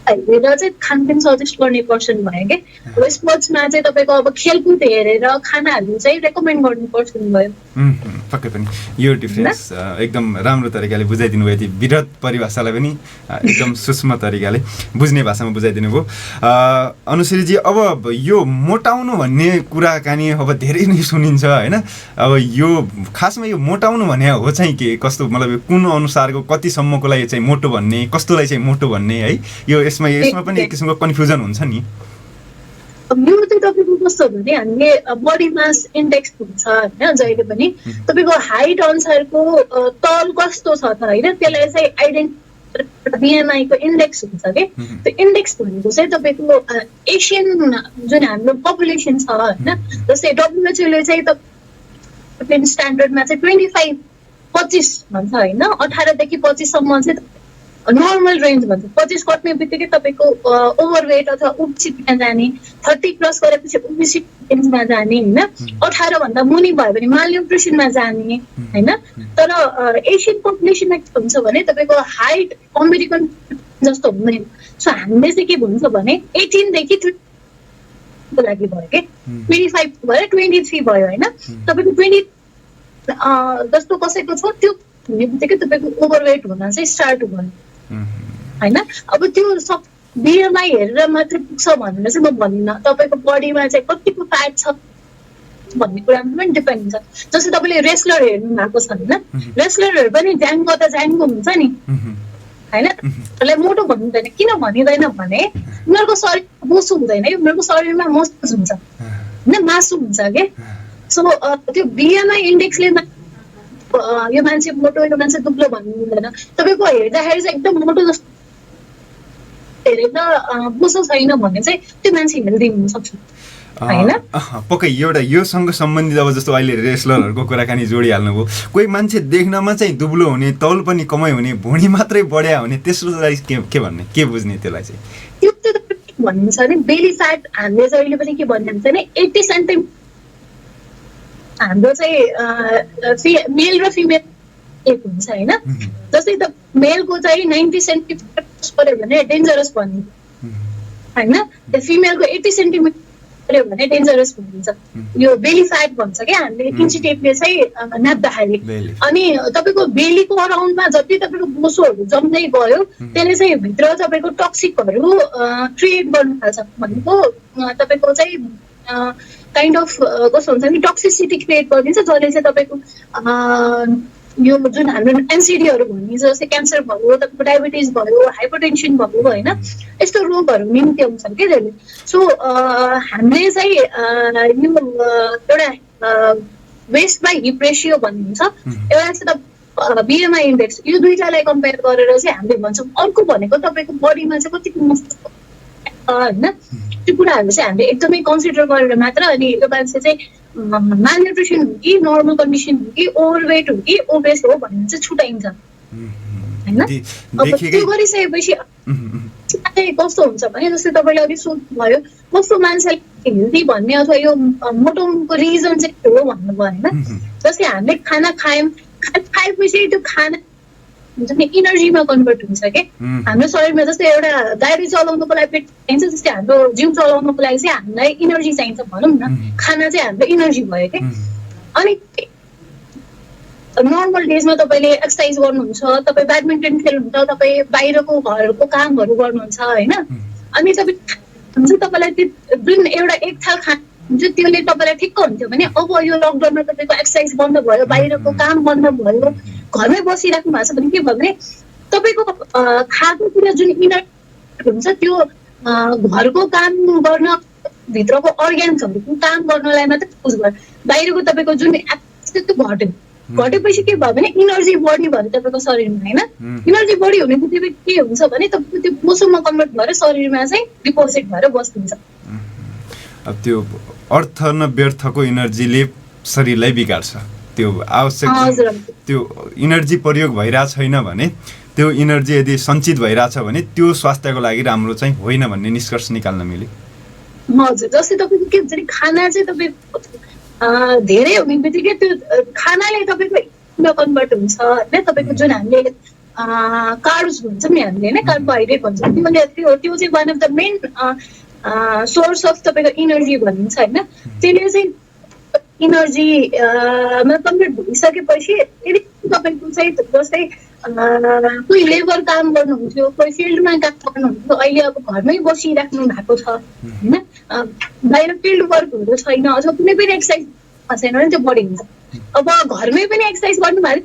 हेरेर चाहिँ खानपिन सजेस्ट गर्ने पर्सन भयो कि। अब स्पोर्ट्समा चाहिँ तपाईँको अब खेलकुद हेरेर खानाहरू चाहिँ रेकमेन्ड गर्ने पर्सन भयो। पक्कै पनि यो डिफ्रेन्स एकदम राम्रो तरिकाले बुझाइदिनु भयो। यति विरत परिभाषालाई पनि एकदम सूक्ष्म तरिकाले बुझ्ने भाषामा बुझाइदिनु भयो। अनुश्रीजी, अब यो मोटाउनु भन्ने कुराकानी अब धेरै नै सुनिन्छ होइन। अब यो खासमा यो मोटाउनु भने हो चाहिँ के, कस्तो मतलब कुन अनुसारको कतिसम्मको लागि चाहिँ मोटो भन्ने, कस्तोलाई चाहिँ मोटो भन्ने है, यो यसमा पनि एक किसिमको कन्फ्युजन हुन्छ नि। यो चाहिँ तपाईँको कस्तो भने हामीले बडी मास इन्डेक्स हुन्छ होइन। जहिले पनि तपाईँको हाइट अनुसारको तल कस्तो छ त होइन, त्यसलाई चाहिँ आइडेन्टिटी बिएमआईको इन्डेक्स हुन्छ कि। त्यो इन्डेक्स भनेको चाहिँ तपाईँको एसियन जुन हाम्रो पपुलेसन छ होइन, जस्तै डब्लुएचओले चाहिँ तपाईँ स्ट्यान्डर्डमा चाहिँ 25 भन्छ होइन। 18 देखि 25 सम्म चाहिँ नर्मल रेन्ज भन्छ। 25 कट्ने बित्तिकै तपाईँको ओभरवेट अथवा ओबेसिटीमा जाने, 30 क्रस गरेपछि ओबेसिटी रेन्जमा जाने होइन। 18 भन्दा मुनि भयो भने मालन्युट्रिसनमा जाने होइन। तर एसियन पपुलेसनमा के हुन्छ भने तपाईँको हाइट अमेरिकन जस्तो हुँदैन। सो हामीले चाहिँ के भन्छ भने 18 देखि 20 को लागि भयो कि, 25 भयो, 23 भयो होइन। तपाईँको 20 जस्तो कसैको छ त्यो हुने बित्तिकै तपाईँको ओभरवेट हुन चाहिँ स्टार्ट भयो होइन। अब त्यो सब बिएमआई हेरेर मात्रै पुग्छ भनेर चाहिँ म भन्दिनँ। तपाईँको बडीमा चाहिँ कतिको फ्याट छ भन्ने कुरामा पनि डिपेन्ड हुन्छ। जस्तै तपाईँले रेस्लर हेर्नु भएको छ होइन, रेस्लरहरू पनि ज्याङ्गो त ज्याङ्गो हुन्छ नि होइन। उसलाई मोटो भन्नुहुँदैन, किन भनिँदैन भने उनीहरूको शरीर बोसो हुँदैन, उनीहरूको शरीरमा मसल्स हुन्छ होइन, मासु हुन्छ कि। सो त्यो बिएमआई इन्डेक्सले यो मान्छे मोटो, यो मान्छे दुब्लो भन्नु मिल्दैन। तपाईँको हेर्दाखेरि चाहिँ एकदम मोटो जस्तो हेरेर बोसो छैन भने चाहिँ त्यो मान्छे हेल्दी हुन सक्छ होइन। पक्कै एउटा योसँग सम्बन्धित अब जस्तो अहिले रेस्लरहरूको कुराकानी जोडिहाल्नुभयो। कोही मान्छे देख्नमा चाहिँ दुब्लो हुने, तौल पनि कमै हुने, भुँडी मात्रै बढ्या हुने, त्यसलाई के भन्ने, के बुझ्ने त्यसलाई चाहिँ? त्यो चाहिँ भनिन्छ नि बेली फ्याट। हामीले चाहिँ अहिले पनि के भनिन्छ भने 80 सेन्टिमिटर हाम्रो चाहिँ मेल र फिमेल एक हुन्छ होइन। जस्तै त मेलको चाहिँ 90 सेन्टिमिटर पऱ्यो भने डेन्जरस भन्ने होइन, फिमेलको 80 सेन्टिमिटर गर्यो भने डेन्जरस भनिन्छ। यो बेली फ्याट भन्छ क्या हामीले इन्ची टेपले चाहिँ नाप्दाखेरि। अनि तपाईँको बेलीको अराउन्डमा जति तपाईँको बोसोहरू जम्दै गयो त्यसले चाहिँ भित्र तपाईँको टक्सिकहरू क्रिएट गर्नु थाल्छ। भनेको तपाईँको चाहिँ काइन्ड अफ कस्तो हुन्छ नि टक्सिसिटी क्रिएट गरिदिन्छ जसले चाहिँ तपाईँको यो जुन हाम्रो एनसिडीहरू भनिन्छ जस्तै क्यान्सर भयो, तपाईँको डायबिटिज भयो, हाइपरटेन्सन भयो होइन, यस्तो रोगहरू निम्ति आउँछ क्या त्यसले। सो हामीले चाहिँ यो एउटा वेस्ट बाई हिप रेसियो भनिन्छ, एउटा चाहिँ बिएमआई इन्डेक्स, यो दुईटालाई कम्पेयर गरेर चाहिँ हामीले भन्छौँ। अर्को भनेको तपाईँको बडीमा चाहिँ कतिको मस्त होइन, त्यो कुराहरू चाहिँ हामीले एकदमै कन्सिडर गरेर मात्र अनि यो मान्छे चाहिँ मालन्युट्रिसन हो कि नर्मल कन्डिसन हो कि ओभरवेट हो कि ओबेस हो भनेर चाहिँ छुट्याइन्छ होइन। अब त्यो गरिसकेपछि कस्तो हुन्छ भने जस्तै तपाईँले अघि सोध्नुभयो कस्तो मान्छेले हेल्दी भन्ने अथवा यो मोटाउनुको रिजन चाहिँ के हो भन्नुभयो होइन। जस्तै हामीले खाना खाएपछि त्यो खाना हुन्छ नि इनर्जीमा कन्भर्ट हुन्छ कि हाम्रो शरीरमा। जस्तै एउटा गाडी चलाउनुको लागि पेट चाहिन्छ, जस्तै हाम्रो जिउ चलाउनुको लागि चाहिँ हामीलाई इनर्जी चाहिन्छ भनौँ न, खाना चाहिँ हाम्रो इनर्जी भयो कि। अनि नर्मल डेजमा तपाईँले एक्सर्साइज गर्नुहुन्छ, तपाईँ ब्याडमिन्टन खेल्नुहुन्छ, तपाईँ बाहिरको घरको कामहरू गर्नुहुन्छ होइन, अनि तपाईँलाई त्यो जुन एउटा एक थाल खाना हुन्छ त्यसले तपाईँलाई ठिक्क हुन्थ्यो भने अब यो लकडाउनमा तपाईँको एक्सर्साइज बन्द भयो, बाहिरको काम बन्द भयो, घरमै बसिराख्नु भएको छ भने के भयो भने तपाईँको खाएको कुरा जुन इनर्जी हुन्छ त्यो घरको काम गर्न भित्रको अर्ग्यान्सहरूको काम गर्नलाई मात्रै युज भयो। बाहिरको तपाईँको जुन त्यो घटेपछि के भयो भने इनर्जी बढी भयो तपाईँको शरीरमा होइन। इनर्जी बढी हुने बित्तिकै के हुन्छ भने तपाईँको त्यो पोसोमा कन्भर्ट भएर शरीरमा चाहिँ डिपोजिट भएर बस्दिन्छ। अब त्यो अर्थ न व्यर्थको इनर्जीले शरीरलाई बिगार्छ। त्यो आवश्यक त्यो इनर्जी प्रयोग भइरहेको छैन भने, त्यो इनर्जी यदि सञ्चित भइरहेछ भने त्यो स्वास्थ्यको लागि राम्रो चाहिँ होइन भन्ने निष्कर्ष निकाल्न मिल्यो। हजुर, जस्तै तपाईँको के हुन्छ नि खाना चाहिँ तपाईँको धेरै हुने बित्तिकै त्यो खानाले तपाईँको कन्भर्ट हुन्छ होइन। तपाईँको जुन हामीले कार्ब्स भन्छ नि हामीले होइन, कार्बोहाइड्रेट भन्छ, त्यो चाहिँ one of the main source of तपाईँको इनर्जी भनिन्छ होइन। त्यसले चाहिँ इनर्जीमा कन्भर्ट भइसकेपछि यदि तपाईँको चाहिँ जस्तै कोही लेबर काम गर्नुहुन्थ्यो, कोही फिल्डमा काम गर्नुहुन्थ्यो, अहिले अब घरमै बसिराख्नु भएको छ होइन, बाहिर फिल्ड वर्कहरू छैन अथवा कुनै पनि एक्सर्साइज छैन भने त्यो बढी हुन्छ। अब घरमै पनि एक्सर्साइज गर्नु भयो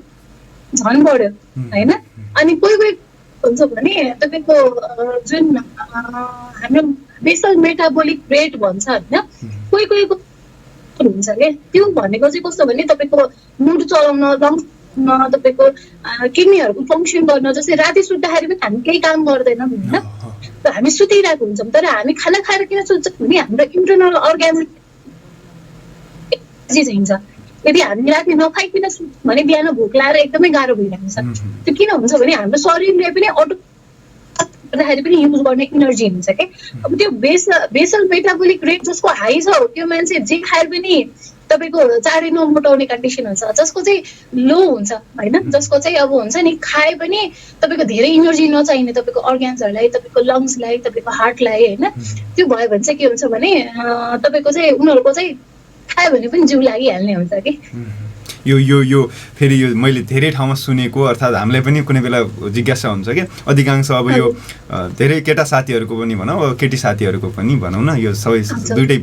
झन् बढ्यो होइन। अनि कोही हुन्छ भने तपाईँको जुन हाम्रो बेसल मेटाबोलिक रेट भन्छ होइन, कोही हुन्छ कि त्यो भनेको चाहिँ कस्तो भने तपाईँको मुड चलाउन, लङ्समा तपाईँको किडनीहरूको फङ्सन गर्न। जस्तै राति सुत्दाखेरि पनि हामी केही काम गर्दैनौँ होइन, हामी सुतिरहेको हुन्छौँ, तर हामी खाना खाएर किन सुत्छौँ भने हाम्रो इन्टरनल अर्ग्यान चाहिन्छ। यदि हामी राति नखाइकन सुत्छौँ भने बिहान भोक लाएर एकदमै गाह्रो भइरहेको छ। त्यो किन हुन्छ भने हाम्रो शरीरले पनि अटो गर्दाखेरि पनि युज गर्ने इनर्जी हुन्छ कि। अब त्यो बेसल मेटाबोलिक रेट जसको हाई छ त्यो मान्छे जे खाए पनि तपाईँको चाँडै नमोटाउने कन्डिसन हुन्छ। जसको चाहिँ लो हुन्छ होइन, जसको चाहिँ अब हुन्छ नि खाए पनि तपाईँको धेरै इनर्जी नचाहिने तपाईँको अर्ग्यान्सहरूलाई, तपाईँको लङ्सलाई, तपाईँको हार्टलाई होइन, त्यो भयो भने चाहिँ के हुन्छ भने तपाईँको चाहिँ उनीहरूको चाहिँ खायो भने पनि जिउ लागिहाल्ने हुन्छ कि। यो फेरि यो मैले धेरै ठाउँमा सुनेको, अर्थात् हामीलाई पनि कुनै बेला जिज्ञासा हुन्छ कि अधिकांश अब यो धेरै केटा साथीहरूको पनि भनौँ, अब केटी साथीहरूको पनि भनौँ न, यो सबै दुइटै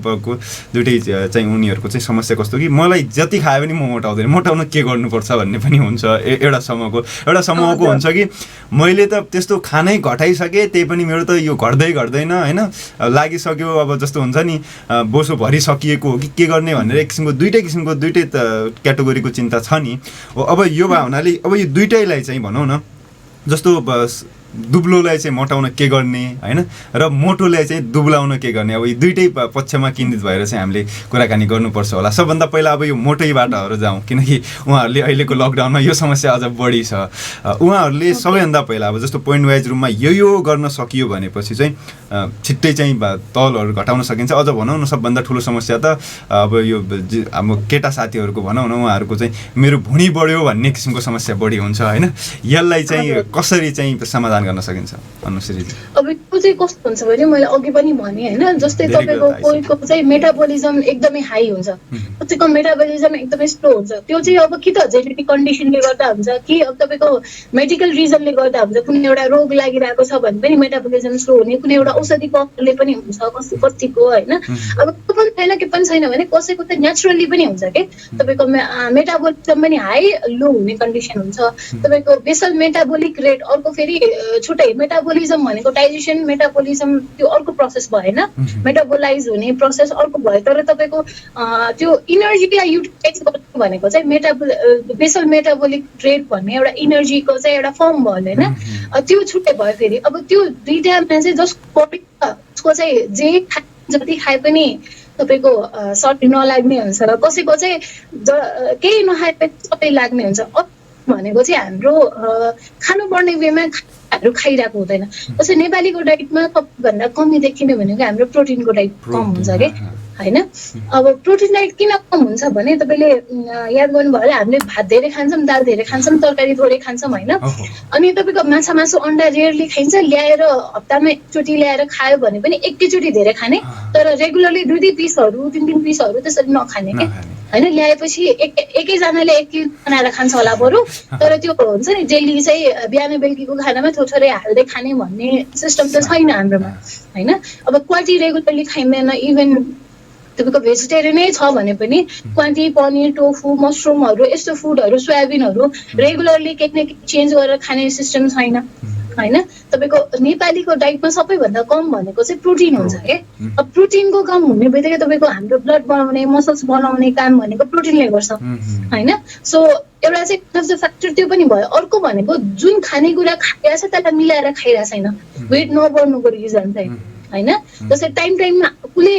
चाहिँ उनीहरूको चाहिँ समस्या कस्तो कि मलाई जति खायो भने म मोटाउँदैन, मोटाउन के गर्नुपर्छ भन्ने पनि हुन्छ। एउटा समूहको हुन्छ कि मैले त त्यस्तो खानै घटाइसकेँ त्यही पनि मेरो त यो घट्दैन होइन, लागिसक्यो अब जस्तो हुन्छ नि बोसो भरिसकिएको हो कि के गर्ने भनेर एक किसिमको दुइटै क्याटेगोरीको चिन्ता छ नि। अब यो भए हुनाले अब यो दुइटैलाई चाहिँ भनौँ न, जस्तो दुब्लोलाई चाहिँ मोटाउन के गर्ने होइन र मोटोलाई चाहिँ दुब्लाउन के गर्ने, अब यो दुइटै पक्षमा केन्द्रित भएर चाहिँ हामीले कुराकानी गर्नुपर्छ होला। सबभन्दा पहिला अब यो मोटैबाटहरू जाउँ, किनकि उहाँहरूले अहिलेको लकडाउनमा यो समस्या अझ बढी छ। उहाँहरूले सबैभन्दा पहिला अब जस्तो पोइन्ट वाइज रूपमा यो गर्न सकियो भनेपछि चाहिँ छिट्टै चाहिँ तलहरू घटाउन सकिन्छ। अझ भनौँ न सबभन्दा ठुलो समस्या त अब यो हाम्रो केटा साथीहरूको भनौँ न, उहाँहरूको चाहिँ मेरो भुँडी बढ्यो भन्ने किसिमको समस्या बढी हुन्छ होइन। यसलाई चाहिँ कसरी चाहिँ समाधान समाधान गर्न सकिन्छ अनुश्रीजी? अब त्यो चाहिँ कस्तो हुन्छ भने मैले अघि पनि भने होइन, जस्तै तपाईँको कोहीको चाहिँ मेटाबोलिजम एकदमै हाई हुन्छ, कसैको मेटाबोलिजम एकदमै स्लो हुन्छ। त्यो चाहिँ अब कि त जेनेटिक कन्डिसनले गर्दा हुन्छ कि अब तपाईँको मेडिकल रिजनले गर्दा हुन्छ। कुनै एउटा रोग लागिरहेको छ भने पनि मेटाबोलिजम स्लो हुने, कुनै एउटा औषधिको असरले पनि हुन्छ कतिको होइन। अब त्यो पनि छैन के पनि छैन भने कसैको त नेचुरली पनि हुन्छ कि तपाईँको मेटाबोलिजम पनि हाई लो हुने कन्डिसन हुन्छ। तपाईँको बेसल मेटाबोलिक रेट अर्को फेरि छुट्टै, मेटाबोलिजम भनेको डाइजेसन मेटाबोलिजम त्यो अर्को प्रोसेस भएन, मेटाबोलाइज हुने प्रोसेस अर्को भयो। तर तपाईँको त्यो इनर्जीलाई युटिलाइज गर्नु भनेको चाहिँ बेसल मेटाबोलिक रेट भन्ने एउटा इनर्जीको चाहिँ एउटा फर्म भयो होइन, त्यो छुट्टै भयो फेरि। अब त्यो दुईटामा चाहिँ जसको उसको चाहिँ जे जति खाए पनि तपाईँको सर्दी नलाग्ने हुन्छ र कसैको चाहिँ केही नखाए पनि सबै लाग्ने हुन्छ। भनेको चाहिँ हाम्रो खानुपर्ने वेमा खानाहरू खाइरहेको हुँदैन। जस्तै नेपालीको डाइटमा सबभन्दा कमी देखिने भनेको हाम्रो प्रोटिनको डाइट कम हुन्छ कि होइन। अब प्रोटिन डाइट किन कम हुन्छ भने तपाईँले याद गर्नुभयो होला, हामीले भात धेरै खान्छौँ, दाल धेरै खान्छौँ, तरकारी थोरै खान्छौँ होइन। अनि तपाईँको माछा मासु अन्डा रेयरली खाइन्छ, ल्याएर हप्तामा एकचोटि ल्याएर खायो भने पनि एकैचोटि धेरै खाने, तर रेगुलरली 2 पिसहरू 3 पिसहरू त्यसरी नखाने क्या होइन। ल्याएपछि एकैजनाले 1 किलो बनाएर खान्छ होला बरु, तर त्यो हुन्छ नि डेली चाहिँ बिहान बेलुकीको खानामा थोरै हाल्दै खाने भन्ने सिस्टम त छैन हाम्रोमा होइन। अब क्वालिटी रेगुलरली खाइँदैन, इभन तपाईँको भेजिटेरियनै छ भने पनि क्वान्टी पनिर टोफु मसरुमहरू यस्तो फुडहरू सोयाबिनहरू रेगुलरली केही न केही चेन्ज गरेर खाने सिस्टम छैन होइन। तपाईँको नेपालीको डाइटमा सबैभन्दा कम भनेको चाहिँ प्रोटिन हुन्छ क्या। अब प्रोटिनको कम हुने बित्तिकै तपाईँको हाम्रो ब्लड बनाउने मसल्स बनाउने काम भनेको प्रोटिनले गर्छ होइन। सो एउटा चाहिँ वान अफ द फ्याक्टर त्यो पनि भयो। अर्को भनेको जुन खानेकुरा खाइरहेको छ त्यसलाई मिलाएर खाइरहेको छैन, वेट नबढ्नुको रिजन चाहिँ होइन। जस्तै टाइममा उसले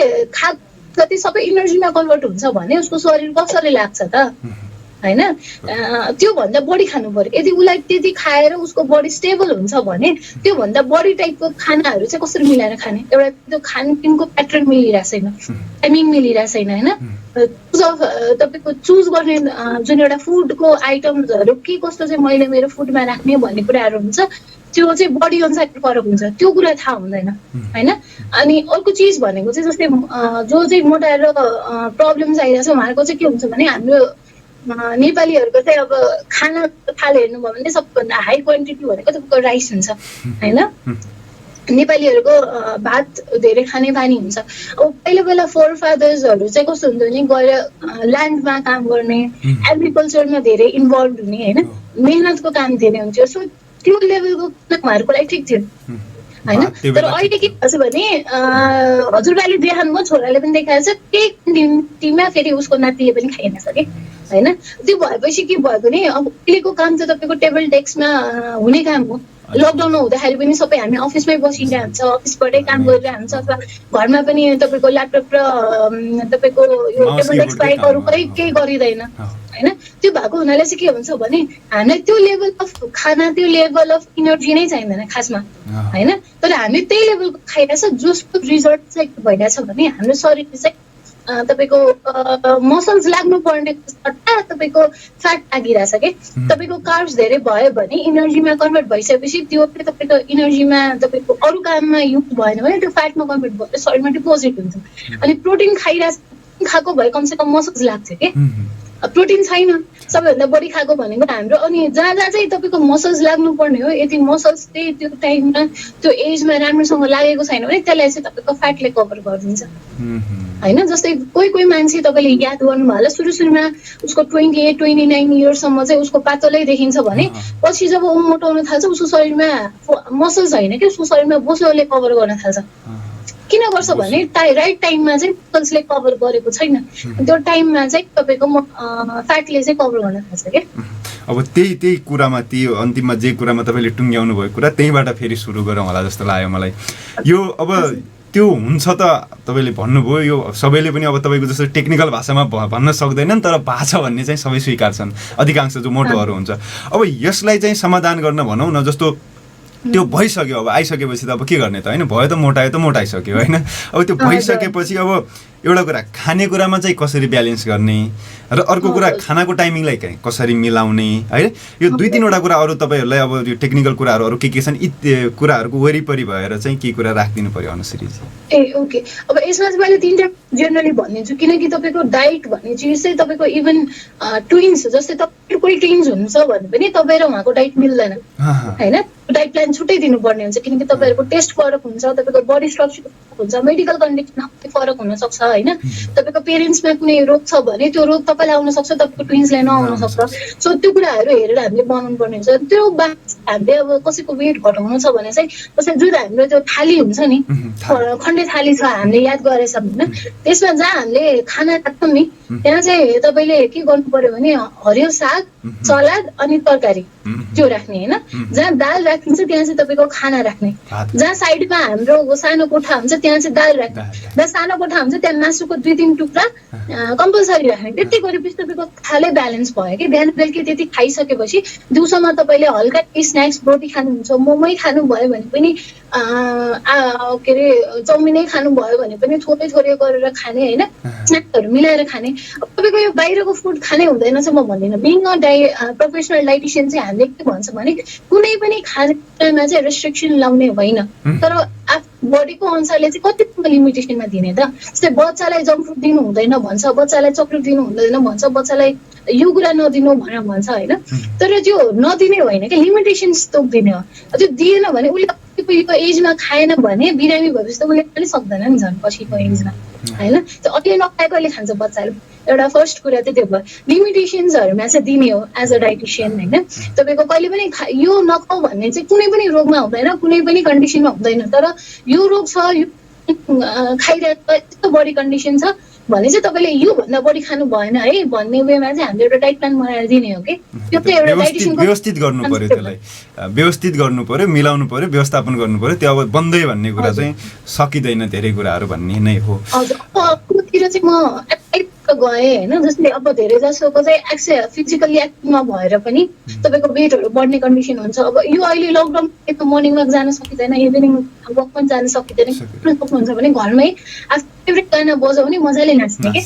जति सबै इनर्जीमा कन्भर्ट हुन्छ भने उसको शरीर कसरी लाग्छ त होइन। त्योभन्दा बढी खानु पर्यो। यदि उसलाई त्यति खाएर उसको बडी स्टेबल हुन्छ भने त्योभन्दा बढी टाइपको खानाहरू चाहिँ कसरी मिलाएर खाने, एउटा त्यो खानपिनको प्याटर्न मिलिरहेको छैन, टाइमिङ मिलिरहेको छैन होइन। तपाईँको चुज गर्ने जुन एउटा फुडको आइटम्सहरू के कस्तो चाहिँ मैले मेरो फुडमा राख्ने भन्ने कुराहरू हुन्छ, त्यो चाहिँ बडी अनुसार फरक हुन्छ, त्यो कुरा थाहा हुँदैन होइन। अनि अर्को चिज भनेको चाहिँ जस्तै जो चाहिँ मोटाएर प्रब्लम्स आइरहेको छ उहाँहरूको चाहिँ के हुन्छ भने हाम्रो नेपालीहरूको चाहिँ अब खाना थाल हेर्नुभयो भने सबभन्दा हाई क्वान्टिटी भनेको तपाईँको राइस हुन्छ होइन। नेपालीहरूको भात धेरै खाने बानी हुन्छ। अब पहिला फोर फादर्सहरू चाहिँ कस्तो हुन्थ्यो भने गएर ल्यान्डमा काम गर्ने, एग्रिकल्चरमा धेरै इन्भल्भ हुने होइन, मेहनतको काम धेरै हुन्थ्यो। सो त्यो लेभलको उहाँहरूको लागि ठिक थियो होइन। तर अहिले के भन्छ भने हजुरबाले देखाउनुभयो, छोराले पनि देखाएको छ, त्यही क्वान्टिटीमा फेरि उसको नातिले पनि खाइरहेछ कि होइन। त्यो भएपछि के भयो भने अब अहिलेको काम त तपाईँको टेबल डेस्कमा हुने काम हो। लकडाउन हुँदाखेरि पनि सबै हामी अफिसमै बसिरहेको हुन्छ, अफिसबाटै काम गरिरहेको हुन्छ, अथवा घरमा पनि तपाईँको ल्यापटप र तपाईँको यो टेबल डेस्क बाहेक अरू केही गरिँदैन होइन। त्यो भएको हुनाले चाहिँ के हुन्छ भने हामीलाई त्यो लेभल अफ खाना, त्यो लेभल अफ इनर्जी नै चाहिँदैन खासमा होइन। तर हामी त्यही लेभलको खाइरहेछ जसको रिजल्ट चाहिँ के भइरहेछ भने हाम्रो शरीरले चाहिँ तपाईँको मसल्स लाग्नु पर्ने सट्टा तपाईँको फ्याट लागिरहेछ कि। तपाईँको कार्ब्स धेरै भयो भने इनर्जीमा कन्भर्ट भइसकेपछि त्यो तपाईँको इनर्जीमा तपाईँको अरू काममा युज भएन भने त्यो फ्याटमा कन्भर्ट भएर शरीरमा डिपोजिट हुन्छ। अनि प्रोटिन खाएको भए कमसेकम मसल्स लाग्छ कि, प्रोटिन छैन सबैभन्दा बढी खाएको भनेको हाम्रो। अनि जहाँ चाहिँ तपाईँको मसल्स लाग्नु पर्ने हो, यदि मसल्स चाहिँ त्यो टाइममा त्यो एजमा राम्रोसँग लागेको छैन भने त्यसलाई चाहिँ तपाईँको फ्याटले कभर गरिदिन्छ होइन। जस्तै कोही मान्छे तपाईँले याद गर्नुभयो होला, सुरुमा उसको 28-29 इयर्ससम्म चाहिँ उसको पातलै देखिन्छ भने पछि जब ऊ मोटाउन थाल्छ उसको शरीरमा मसल्स होइन कि उसको शरीरमा बोसोले कभर गर्न थाल्छ। किन गर्छ भने राइट टाइममा चाहिँ मसल्सले कभर गरेको छैन, त्यो टाइममा चाहिँ तपाईँको फ्याटले चाहिँ कभर गर्न थाल्छ क्या। अब त्यही कुरामा त्यो अन्तिममा जे कुरामा तपाईँले टुङ्ग्याउनु भएको कुरा त्यहीँबाट फेरि सुरु गरौँ होला जस्तो लाग्यो मलाई। यो अब त्यो हुन्छ त तपाईँले भन्नुभयो, यो सबैले पनि अब तपाईँको जस्तो टेक्निकल भाषामा भन्न सक्दैनन्, तर भाषा भन्ने चाहिँ सबै स्वीकार्छन् अधिकांश जो मोटोहरू हुन्छ। अब यसलाई चाहिँ समाधान गर्न भनौँ न, जस्तो त्यो भइसक्यो अब आइसकेपछि त अब के गर्ने त होइन भयो त मोटाइसक्यो होइन अब त्यो भइसकेपछि अब एउटा कुरा खानेकुरामा चाहिँ कसरी ब्यालेन्स गर्ने र अर्को कुरा खानाको टाइमिङलाई कसरी मिलाउने है यो 2-3वटा कुरा अरू तपाईँहरूलाई अब यो टेक्निकल कुराहरू अरू के छन् यी कुराहरूको वरिपरि भएर चाहिँ के कुरा राखिदिनु पर्यो अनुश्रीजी ए ओके अब यसमा चाहिँ मैले 3टा जेनरली भनिदिन्छु किनकि तपाईँको डाइट भन्ने चिज चाहिँ तपाईँको इभन ट्विन्स जस्तै तपाईँ कोही ट्विन्स हुनुहुन्छ भने पनि तपाईँ र उहाँको डाइट मिल्दैन होइन डाइट प्लान छुट्टै दिनुपर्ने हुन्छ किनकि तपाईँहरूको टेस्ट फरक हुन्छ तपाईँको बडी स्ट्रक्चर हुन्छ मेडिकल कन्डिसन फरक हुनसक्छ होइन तपाईँको पेरेन्ट्समा कुनै रोग छ भने त्यो रोग तपाईँलाई आउन सक्छ तपाईँको ट्विन्सलाई नआउन सक्छ सो त्यो कुराहरू हेरेर हामीले बनाउनु पर्ने हुन्छ त्यो बाहेक हामीले अब कसैको वेट घटाउनु छ भने चाहिँ जस्तै जुन हाम्रो त्यो थाली हुन्छ नि खण्डे थाली छ हामीले याद गरेछ होइन त्यसमा जहाँ हामीले खाना राख्छौँ नि त्यहाँ चाहिँ तपाईँले के गर्नु पर्यो भने हरियो साग सलाद अनि तरकारी त्यो राख्ने होइन जहाँ दाल राखिन्छ त्यहाँ चाहिँ तपाईँको खाना राख्ने जहाँ साइडमा हाम्रो सानो कोठा हुन्छ त्यहाँ चाहिँ दाल राख्ने जहाँ सानो कोठा हुन्छ त्यहाँ मासुको 2-3 टुक्रा कम्पलसरी राख्ने त्यति गरेपछि तपाईँको खाले ब्यालेन्स भयो कि बिहान बेलुकी त्यति खाइसकेपछि दिउँसोमा तपाईँले हल्का स्न्याक्स रोटी खानुहुन्छ मोमै खानुभयो भने पनि के अरे चाउमिनै खानुभयो भने पनि थोरै थोरै गरेर खाने होइन स्न्याक्सहरू मिलाएर खाने तपाईँको यो बाहिरको फुड खानै हुँदैन चाहिँ म भन्दिनँ बिङ अ प्रोफेसनल डाइटिसियन चाहिँ हामीले के भन्छ भने कुनै पनि खानेकुरामा चाहिँ रेस्ट्रिक्सन लाउने होइन तर आफ्नो बडीको अनुसारले चाहिँ कतिको लिमिटेसनमा दिने त जस्तै बच्चालाई जङ्क फुड दिनु हुँदैन भन्छ बच्चालाई चक्लेट दिनु हुँदैन भन्छ बच्चालाई यो कुरा नदिनु भनेर भन्छ होइन तर त्यो नदिने होइन कि लिमिटेसन्स तोक्दिने हो त्यो दिएन भने उसले पछिको एजमा खाएन भने बिरामी भएपछि त उसले पनि सक्दैन नि झन् पछिको एजमा होइन त्यो अहिले नखाएकोले खान्छ बच्चाले एउटा फर्स्ट कुरा चाहिँ त्यो भयो लिमिटेसन्सहरूमा चाहिँ दिने हो एज अ डाइटिसियन होइन तपाईँको कहिले पनि यो नखाऊ भन्ने चाहिँ कुनै पनि रोगमा हुँदैन कुनै पनि कन्डिसनमा हुँदैन तर यो रोग छ यो खाइरहेको यस्तो बडी कन्डिसन छ भने चाहिँ तपाईँले योभन्दा बढी खानु भएन है भन्ने वेमा चाहिँ हामीले एउटा डाइट प्लान बनाएर दिने हो कि त्यो चाहिँ एउटा डाइटिसियनको व्यवस्थित गर्नु पर्यो त्यसलाई व्यवस्थित गर्नु पर्यो मिलाउनु पर्यो व्यवस्थापन गर्नु पर्यो त्यो अब बन्दै भन्ने कुरा चाहिँ सकिँदैन धेरै कुराहरू भन्ने नै हो हजुर चाहिँ म गएँ होइन जस्तै अब धेरै जसोको चाहिँ फिजिकली एक्टिभ नभएर पनि तपाईँको वेटहरू बढ्ने कन्डिसन हुन्छ अब यो अहिले लकडाउन मर्निङ वाक जान सकिँदैन इभिनिङ वक पनि जान सकिँदैन सक्नुहुन्छ भने घरमै आफ्नो फेभरेट गाना बजाउने मजाले नाच्ने कि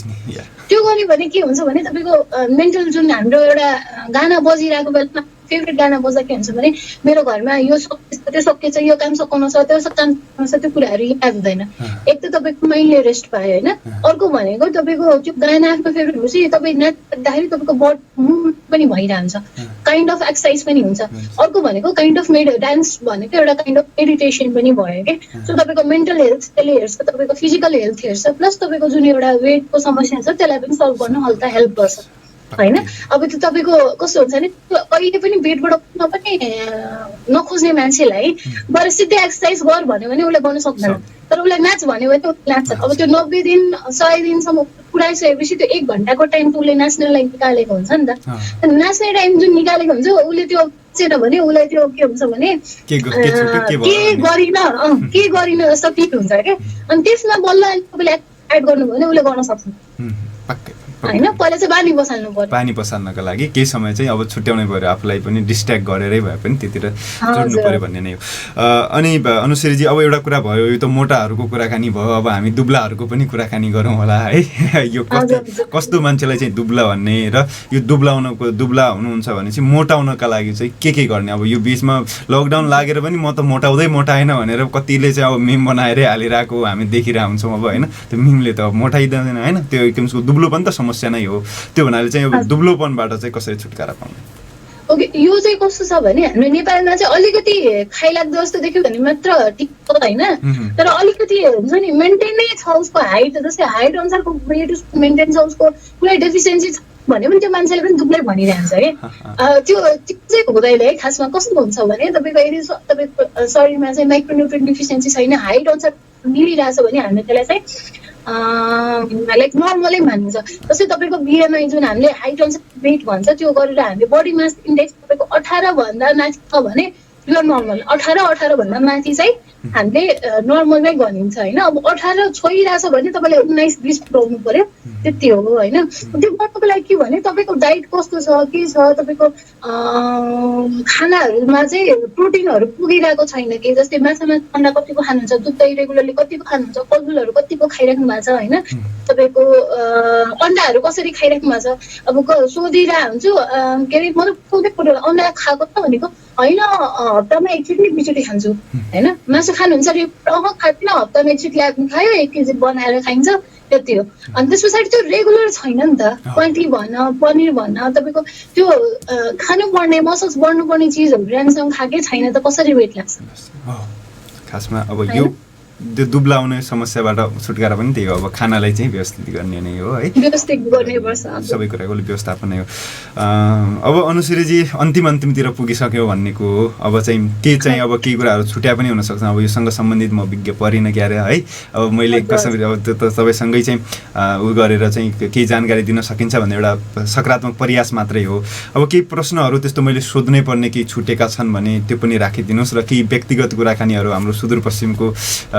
त्यो गर्यो भने के हुन्छ भने तपाईँको मेन्टल जुन हाम्रो एउटा गाना बजिरहेको बेलामा फेभरेट गाना बज्दा के हुन्छ भने मेरो घरमा यो सकेछ त्यो सकेछ यो काम सकाउनु छ त्यो काम सकाउनु छ त्यो कुराहरू याद हुँदैन एक त तपाईँको माइन्डले रेस्ट पायो होइन अर्को भनेको तपाईँको त्यो गाना आफ्नो फेभरेट भएपछि तपाईँ नाच्दाखेरि तपाईँको बडी मुभमेन्ट पनि भइरहन्छ काइन्ड अफ एक्सर्साइज पनि हुन्छ अर्को भनेको काइन्ड अफ डान्स भनेको एउटा काइन्ड अफ मेडिटेसन पनि भयो कि सो तपाईँको मेन्टल हेल्थ त्यसले हेर्छ तपाईँको फिजिकल हेल्थ हेर्छ प्लस तपाईँको जुन एउटा वेटको समस्या छ त्यसलाई पनि सल्भ गर्न हल्का हेल्प गर्छ होइन अब त्यो तपाईँको कस्तो हुन्छ भने कहिले पनि वेट बढाउन पनि नखोज्ने मान्छेलाई बरु सिधै एक्सर्साइज गर भन्यो भने उसले गर्न सक्दैन तर उसलाई नाच भन्यो भने उसले नाच्छ अब त्यो 90 दिन 100 दिनसम्म पुऱ्याइसकेपछि त्यो 1 घन्टाको टाइम त उसले नाच्नलाई निकालेको हुन्छ नि त नाच्ने टाइम जुन निकालेको हुन्छ उसले त्यो नाचेन भने उसलाई त्यो के हुन्छ भने के गरिन जस्तो फिल हुन्छ क्या अनि त्यसमा बल्ल तपाईँले एड गर्नुभयो भने उसले गर्न सक्छ होइन पहिला चाहिँ पानी बसाल्नको लागि केही समय चाहिँ अब छुट्याउनै पर्यो आफूलाई पनि डिस्ट्र्याक्ट गरेरै भए पनि त्यतिर जोड्नु पर्यो भन्ने नै हो अनि अनुश्रीजी अब एउटा कुरा भयो यो त मोटाहरूको कुराकानी भयो अब हामी दुब्लाहरूको पनि कुराकानी गरौँ होला है यो कस्तो मान्छेलाई चाहिँ दुब्ला भन्ने र यो दुब्ला हुनुहुन्छ भने चाहिँ मोटाउनका लागि चाहिँ के गर्ने अब यो बिचमा लकडाउन लागेर पनि म त मोटाएन भनेर कतिले चाहिँ अब मिम बनाएरै हालिरहेको हामी देखिरहेको हुन्छौँ अब होइन त्यो मिमले त मोटाइँदैन होइन त्यो एकदम दुब्लो पनि त समस्या नै हो त्यो भन्नाले चाहिँ अब दुब्लोपनबाट चाहिँ कसरी छुटकारा पाउने ओके यो चाहिँ कस्तो छ भने हाम्रो नेपालमा चाहिँ अलिकति खाइलाग्दो जस्तो देख्यो भने मात्र ठिक हो होइन तर अलिकति हुन्छ नि मेन्टेन नै छ उसको हाइट जस्तै हाइट अनुसारको वेट उसको मेन्टेन छ उसको कुनै डेफिसियन्सी छ भने पनि त्यो मान्छेले पनि दुब्लै भनिरहन्छ कि त्यो चाहिँ हुँदैन है खासमा कस्तो हुन्छ भने तपाईँको यदि तपाईँको शरीरमा चाहिँ माइक्रोन्युट्रिएन्ट डेफिसियन्सी छैन हाइट अनुसार मिलिरहेछ भने हामीले त्यसलाई चाहिँ लाइक नर्मलै मानिन्छ जस्तै तपाईँको बिएमआई जुन हामीले हाइट अनुसार वेट भन्छ त्यो गरेर हामीले बडी मास इन्डेक्स तपाईँको 18 भन्दा माथि छ भने प्योर नर्मल 18 भन्दा माथि चाहिँ हामीले नर्मलमै गनिन्छ होइन। अब 18 छोइरहेछ भने तपाईँले 19-20 पुऱ्याउनु पर्यो, त्यति हो होइन। त्यो गर्नुको लागि के भने तपाईँको डाइट कस्तो छ, के छ, तपाईँको खानाहरूमा चाहिँ प्रोटिनहरू पुगिरहेको छैन कि, जस्तै माछामा अन्डा कतिको खानुहुन्छ, दुध दही रेगुलरली कतिको खानुहुन्छ, फलफुलहरू कतिको खाइराख्नु भएको छ होइन, तपाईँको अन्डाहरू कसरी खाइराख्नु भएको छ। अब सोधिरहेको हुन्छु के अरे मतलब सोधेको कुरो अन्डा खाएको छ भनेको होइन, हप्तामा एकचोटि 2चोटि खान्छु होइन। मासु खानुहुन्छ अरे खाँदैन, हप्तामा एकचोटि ल्याएर खायो, 1 केजी बनाएर खाइन्छ, त्यति हो। अनि त्यस पछाडि त्यो रेगुलर छैन नि त, क्वान्टिटी भन्न पनिर भन्न तपाईँको त्यो खानुपर्ने मसल्स बढ्नुपर्ने चिजहरू ऱ्यामसँग खाएकै छैन त कसरी वेट लाग्छ। खासमा अब यो त्यो दुब्लाउने समस्याबाट छुटकारा पनि त्यही हो, अब खानालाई चाहिँ व्यवस्थित गर्ने नै हो है, व्यवस्थित गर्नुपर्छ, सबै कुराको व्यवस्थापन नै हो। अब अनुश्रीजी अन्तिमतिर पुगिसक्यो भन्नेको हो, अब चाहिँ के चाहिँ अब केही कुराहरू छुट्या पनि हुनसक्छ, अब योसँग सम्बन्धित म विज्ञ परिनँ क्यारे है, अब मैले कसरी अब त्यो त तपाईँसँगै चाहिँ उ गरेर चाहिँ केही जानकारी दिन सकिन्छ भन्ने एउटा सकारात्मक प्रयास मात्रै हो। अब केही प्रश्नहरू त्यस्तो मैले सोध्नै पर्ने केही छुटेका छन् भने त्यो पनि राखिदिनुहोस्, र केही व्यक्तिगत कुराकानीहरू हाम्रो सुदूरपश्चिमको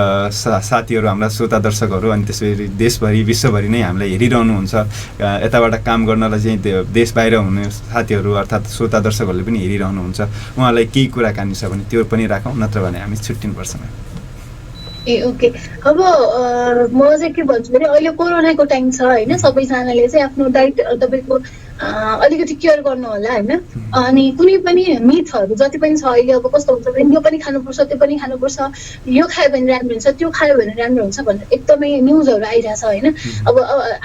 साथीहरू, हाम्रा श्रोता दर्शकहरू, अनि त्यसरी देशभरि विश्वभरि नै हामीलाई हेरिरहनुहुन्छ, यताबाट काम गर्नलाई चाहिँ देश बाहिर हुने साथीहरू अर्थात् श्रोता दर्शकहरूले पनि हेरिरहनुहुन्छ, उहाँलाई केही कुराकानी छ भने त्यो पनि राखौँ, नत्र भने हामी छुट्टिनुपर्छ। ए ओके, अब म चाहिँ के भन्छु भने अहिले कोरोनाको टाइम छ होइन, सबैजनाले चाहिँ आफ्नो डाइट तपाईँको अलिकति केयर गर्नु होला होइन। अनि कुनै पनि मिथहरू जति पनि छ अहिले, अब कस्तो हुन्छ भने यो पनि खानुपर्छ, त्यो पनि खानुपर्छ, यो खायो भने राम्रो हुन्छ, त्यो खायो भने राम्रो हुन्छ भनेर एकदमै न्युजहरू आइरहेछ होइन। अब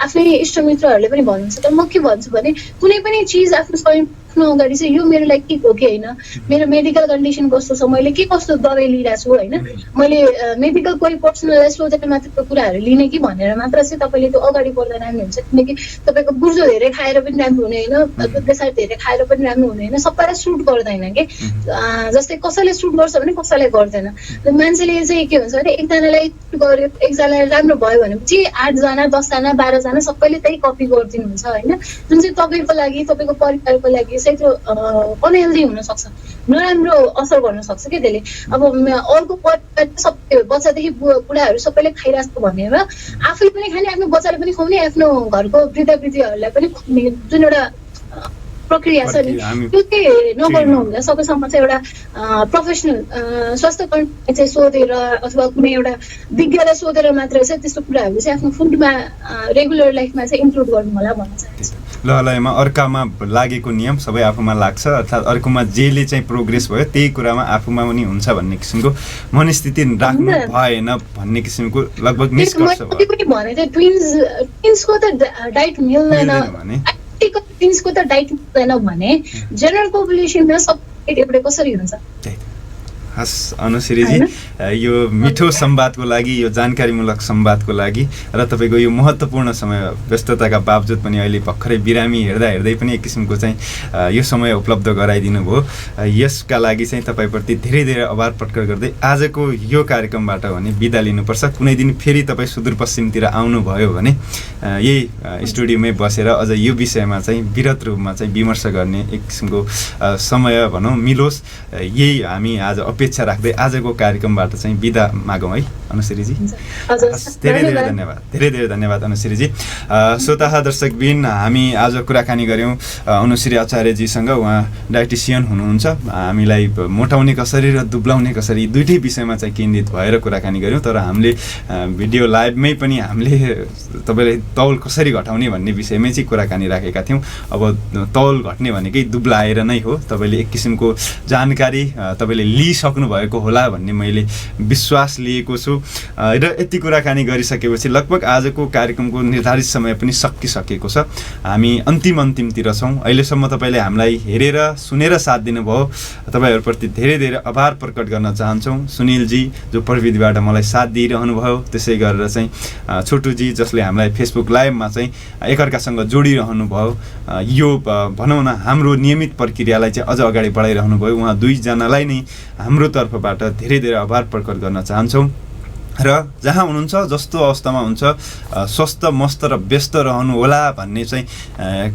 आफ्नै इष्टमित्रहरूले पनि भन्नुहुन्छ, तर म के भन्छु भने कुनै पनि चिज आफ्नो शरीर आफ्नो अगाडि चाहिँ यो मेरो लागि ठिक हो कि होइन, मेरो मेडिकल कन्डिसन कस्तो छ, मैले के कस्तो दबाई लिइरहेको छु होइन, मैले मेडिकल कोही पर्सनलाई सोधेर मात्र त्यो कुराहरू लिने कि भनेर मात्र चाहिँ तपाईँले त्यो अगाडि बढ्दा राम्रो हुन्छ। किनकि तपाईँको गुर्जो धेरै खाएर पनि राम्रो हुने होइन, दुध बेसार धेरै खाएर पनि राम्रो हुने होइन, सबैलाई सुट गर्दैन कि। जस्तै कसैले सुट गर्छ भने कसैलाई गर्दैन। मान्छेले चाहिँ के हुन्छ भने एकजनालाई गर्यो, एकजनालाई राम्रो भयो भनेपछि 8जना 10जना 12जना सबैले त्यही कपी गरिदिनुहुन्छ होइन, जुन चाहिँ तपाईँको लागि तपाईँको परिवारको लागि चाहिँ त्यो अनहेल्दी हुनसक्छ, नराम्रो असर गर्न सक्छ क्या त्यसले। अब अर्को परिवार सबै बच्चादेखि बुढाहरू सबैले खाइरहेको भनेर आफूले पनि खाने, आफ्नो बच्चाले पनि खुवाउने, आफ्नो घरको वृद्धहरूलाई पनि खुवाउने जुन एउटा प्रक्रिया छ नि, त्यो चाहिँ नगर्नु हुँदा सबैसम्म चाहिँ एउटा प्रोफेसनल स्वास्थ्य कर्मी चाहिँ सोधेर अथवा कुनै एउटा विज्ञलाई सोधेर मात्र चाहिँ त्यस्तो कुराहरू चाहिँ आफ्नो फुडमा रेगुलर लाइफमा चाहिँ इन्क्लुड गर्नु होला भन्न चाहन्छु। लहलाइमा अर्कामा लागेको नियम सबै आफूमा लाग्छ, अर्थात् अर्कोमा जेले चाहिँ प्रोग्रेस भयो त्यही कुरामा आफूमा पनि हुन्छ भन्ने किसिमको मनस्थिति राख्नु भएन भन्ने किसिमको लगभग निष्कर्ष भयो। ट्विन्सको त डाइट मिल्दैन भने, ट्विन्सको त डाइट मिल्दैन भने जेनरल पपुलेसनमा सब एउटै कसरी हुन्छ। हस् अनुश्रीजी, यो मिठो संवादको लागि, यो जानकारीमूलक संवादको लागि र तपाईँको यो महत्त्वपूर्ण समय व्यस्तताका बावजुद पनि अहिले भर्खरै बिरामी हेर्दै पनि एक किसिमको चाहिँ यो समय उपलब्ध गराइदिनु भयो, यसका लागि चाहिँ तपाईँप्रति धेरै धेरै आभार प्रकट गर्दै आजको यो कार्यक्रमबाट भने बिदा लिनुपर्छ। कुनै दिन फेरि तपाईँ सुदूरपश्चिमतिर आउनुभयो भने यही स्टुडियोमै बसेर अझ यो विषयमा चाहिँ विरत रूपमा चाहिँ विमर्श गर्ने एक किसिमको समय भनौँ मिलोस्, यही हामी आज अपेक्षा राख्दै आजको कार्यक्रमबाट चाहिँ बिदा मागौँ है अनुश्रीजी। धेरै धेरै धन्यवाद अनुश्रीजी। श्रोता दर्शकबिन, हामी आज कुराकानी गऱ्यौँ अनुश्री आचार्यजीसँग, उहाँ डाइटिसियन हुनुहुन्छ, हामीलाई मोटाउने कसरी र दुब्लाउने कसरी दुईटै विषयमा चाहिँ केन्द्रित भएर कुराकानी गऱ्यौँ। तर हामीले भिडियो लाइभमै पनि हामीले तपाईँलाई तौल कसरी घटाउने भन्ने विषयमै चाहिँ कुराकानी राखेका थियौँ। अब तौल घट्ने भनेकै दुब्लाएर नै हो, तपाईँले एक किसिमको जानकारी तपाईँले लिइसक्नु भएको होला भन्ने मैले विश्वास लिएको छु। र यति कुराकानी गरिसकेपछि लगभग आजको कार्यक्रमको निर्धारित समय पनि सकिसकेको छ, हामी अन्तिमतिर छौँ। अहिलेसम्म तपाईँले हामीलाई हेरेर सुनेर साथ दिनुभयो, तपाईँहरूप्रति धेरै धेरै आभार प्रकट गर्न चाहन्छौँ। सुनिलजी जो प्रविधिबाट मलाई साथ दिइरहनु भयो, त्यसै गरेर चाहिँ छोटुजी जसले हामीलाई फेसबुक लाइभमा चाहिँ एकअर्कासँग जोडिरहनु भयो, यो भनौँ न हाम्रो नियमित प्रक्रियालाई चाहिँ अझ अगाडि बढाइरहनु भयो, उहाँ दुईजनालाई नै हाम्रो तर्फबाट धेरै धेरै आभार प्रकट गर्न चाहन्छौँ। र जहाँ हुनुहुन्छ जस्तो अवस्थामा हुन्छ स्वस्थ मस्त र व्यस्त रहनु होला भन्ने चाहिँ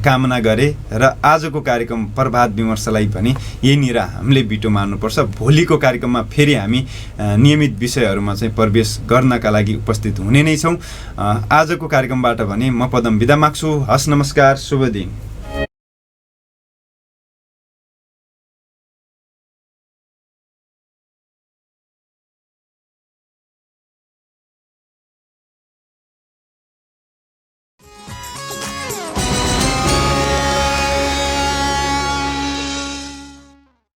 कामना गरे र आजको कार्यक्रम प्रभात विमर्शलाई पनि यहीँनिर हामीले बिटो मार्नुपर्छ। भोलिको कार्यक्रममा फेरि हामी नियमित विषयहरूमा चाहिँ प्रवेश गर्नका लागि उपस्थित हुने नै छौँ। आजको कार्यक्रमबाट भने म पदम बिदा माग्छु। हस्, नमस्कार, शुभ दिन।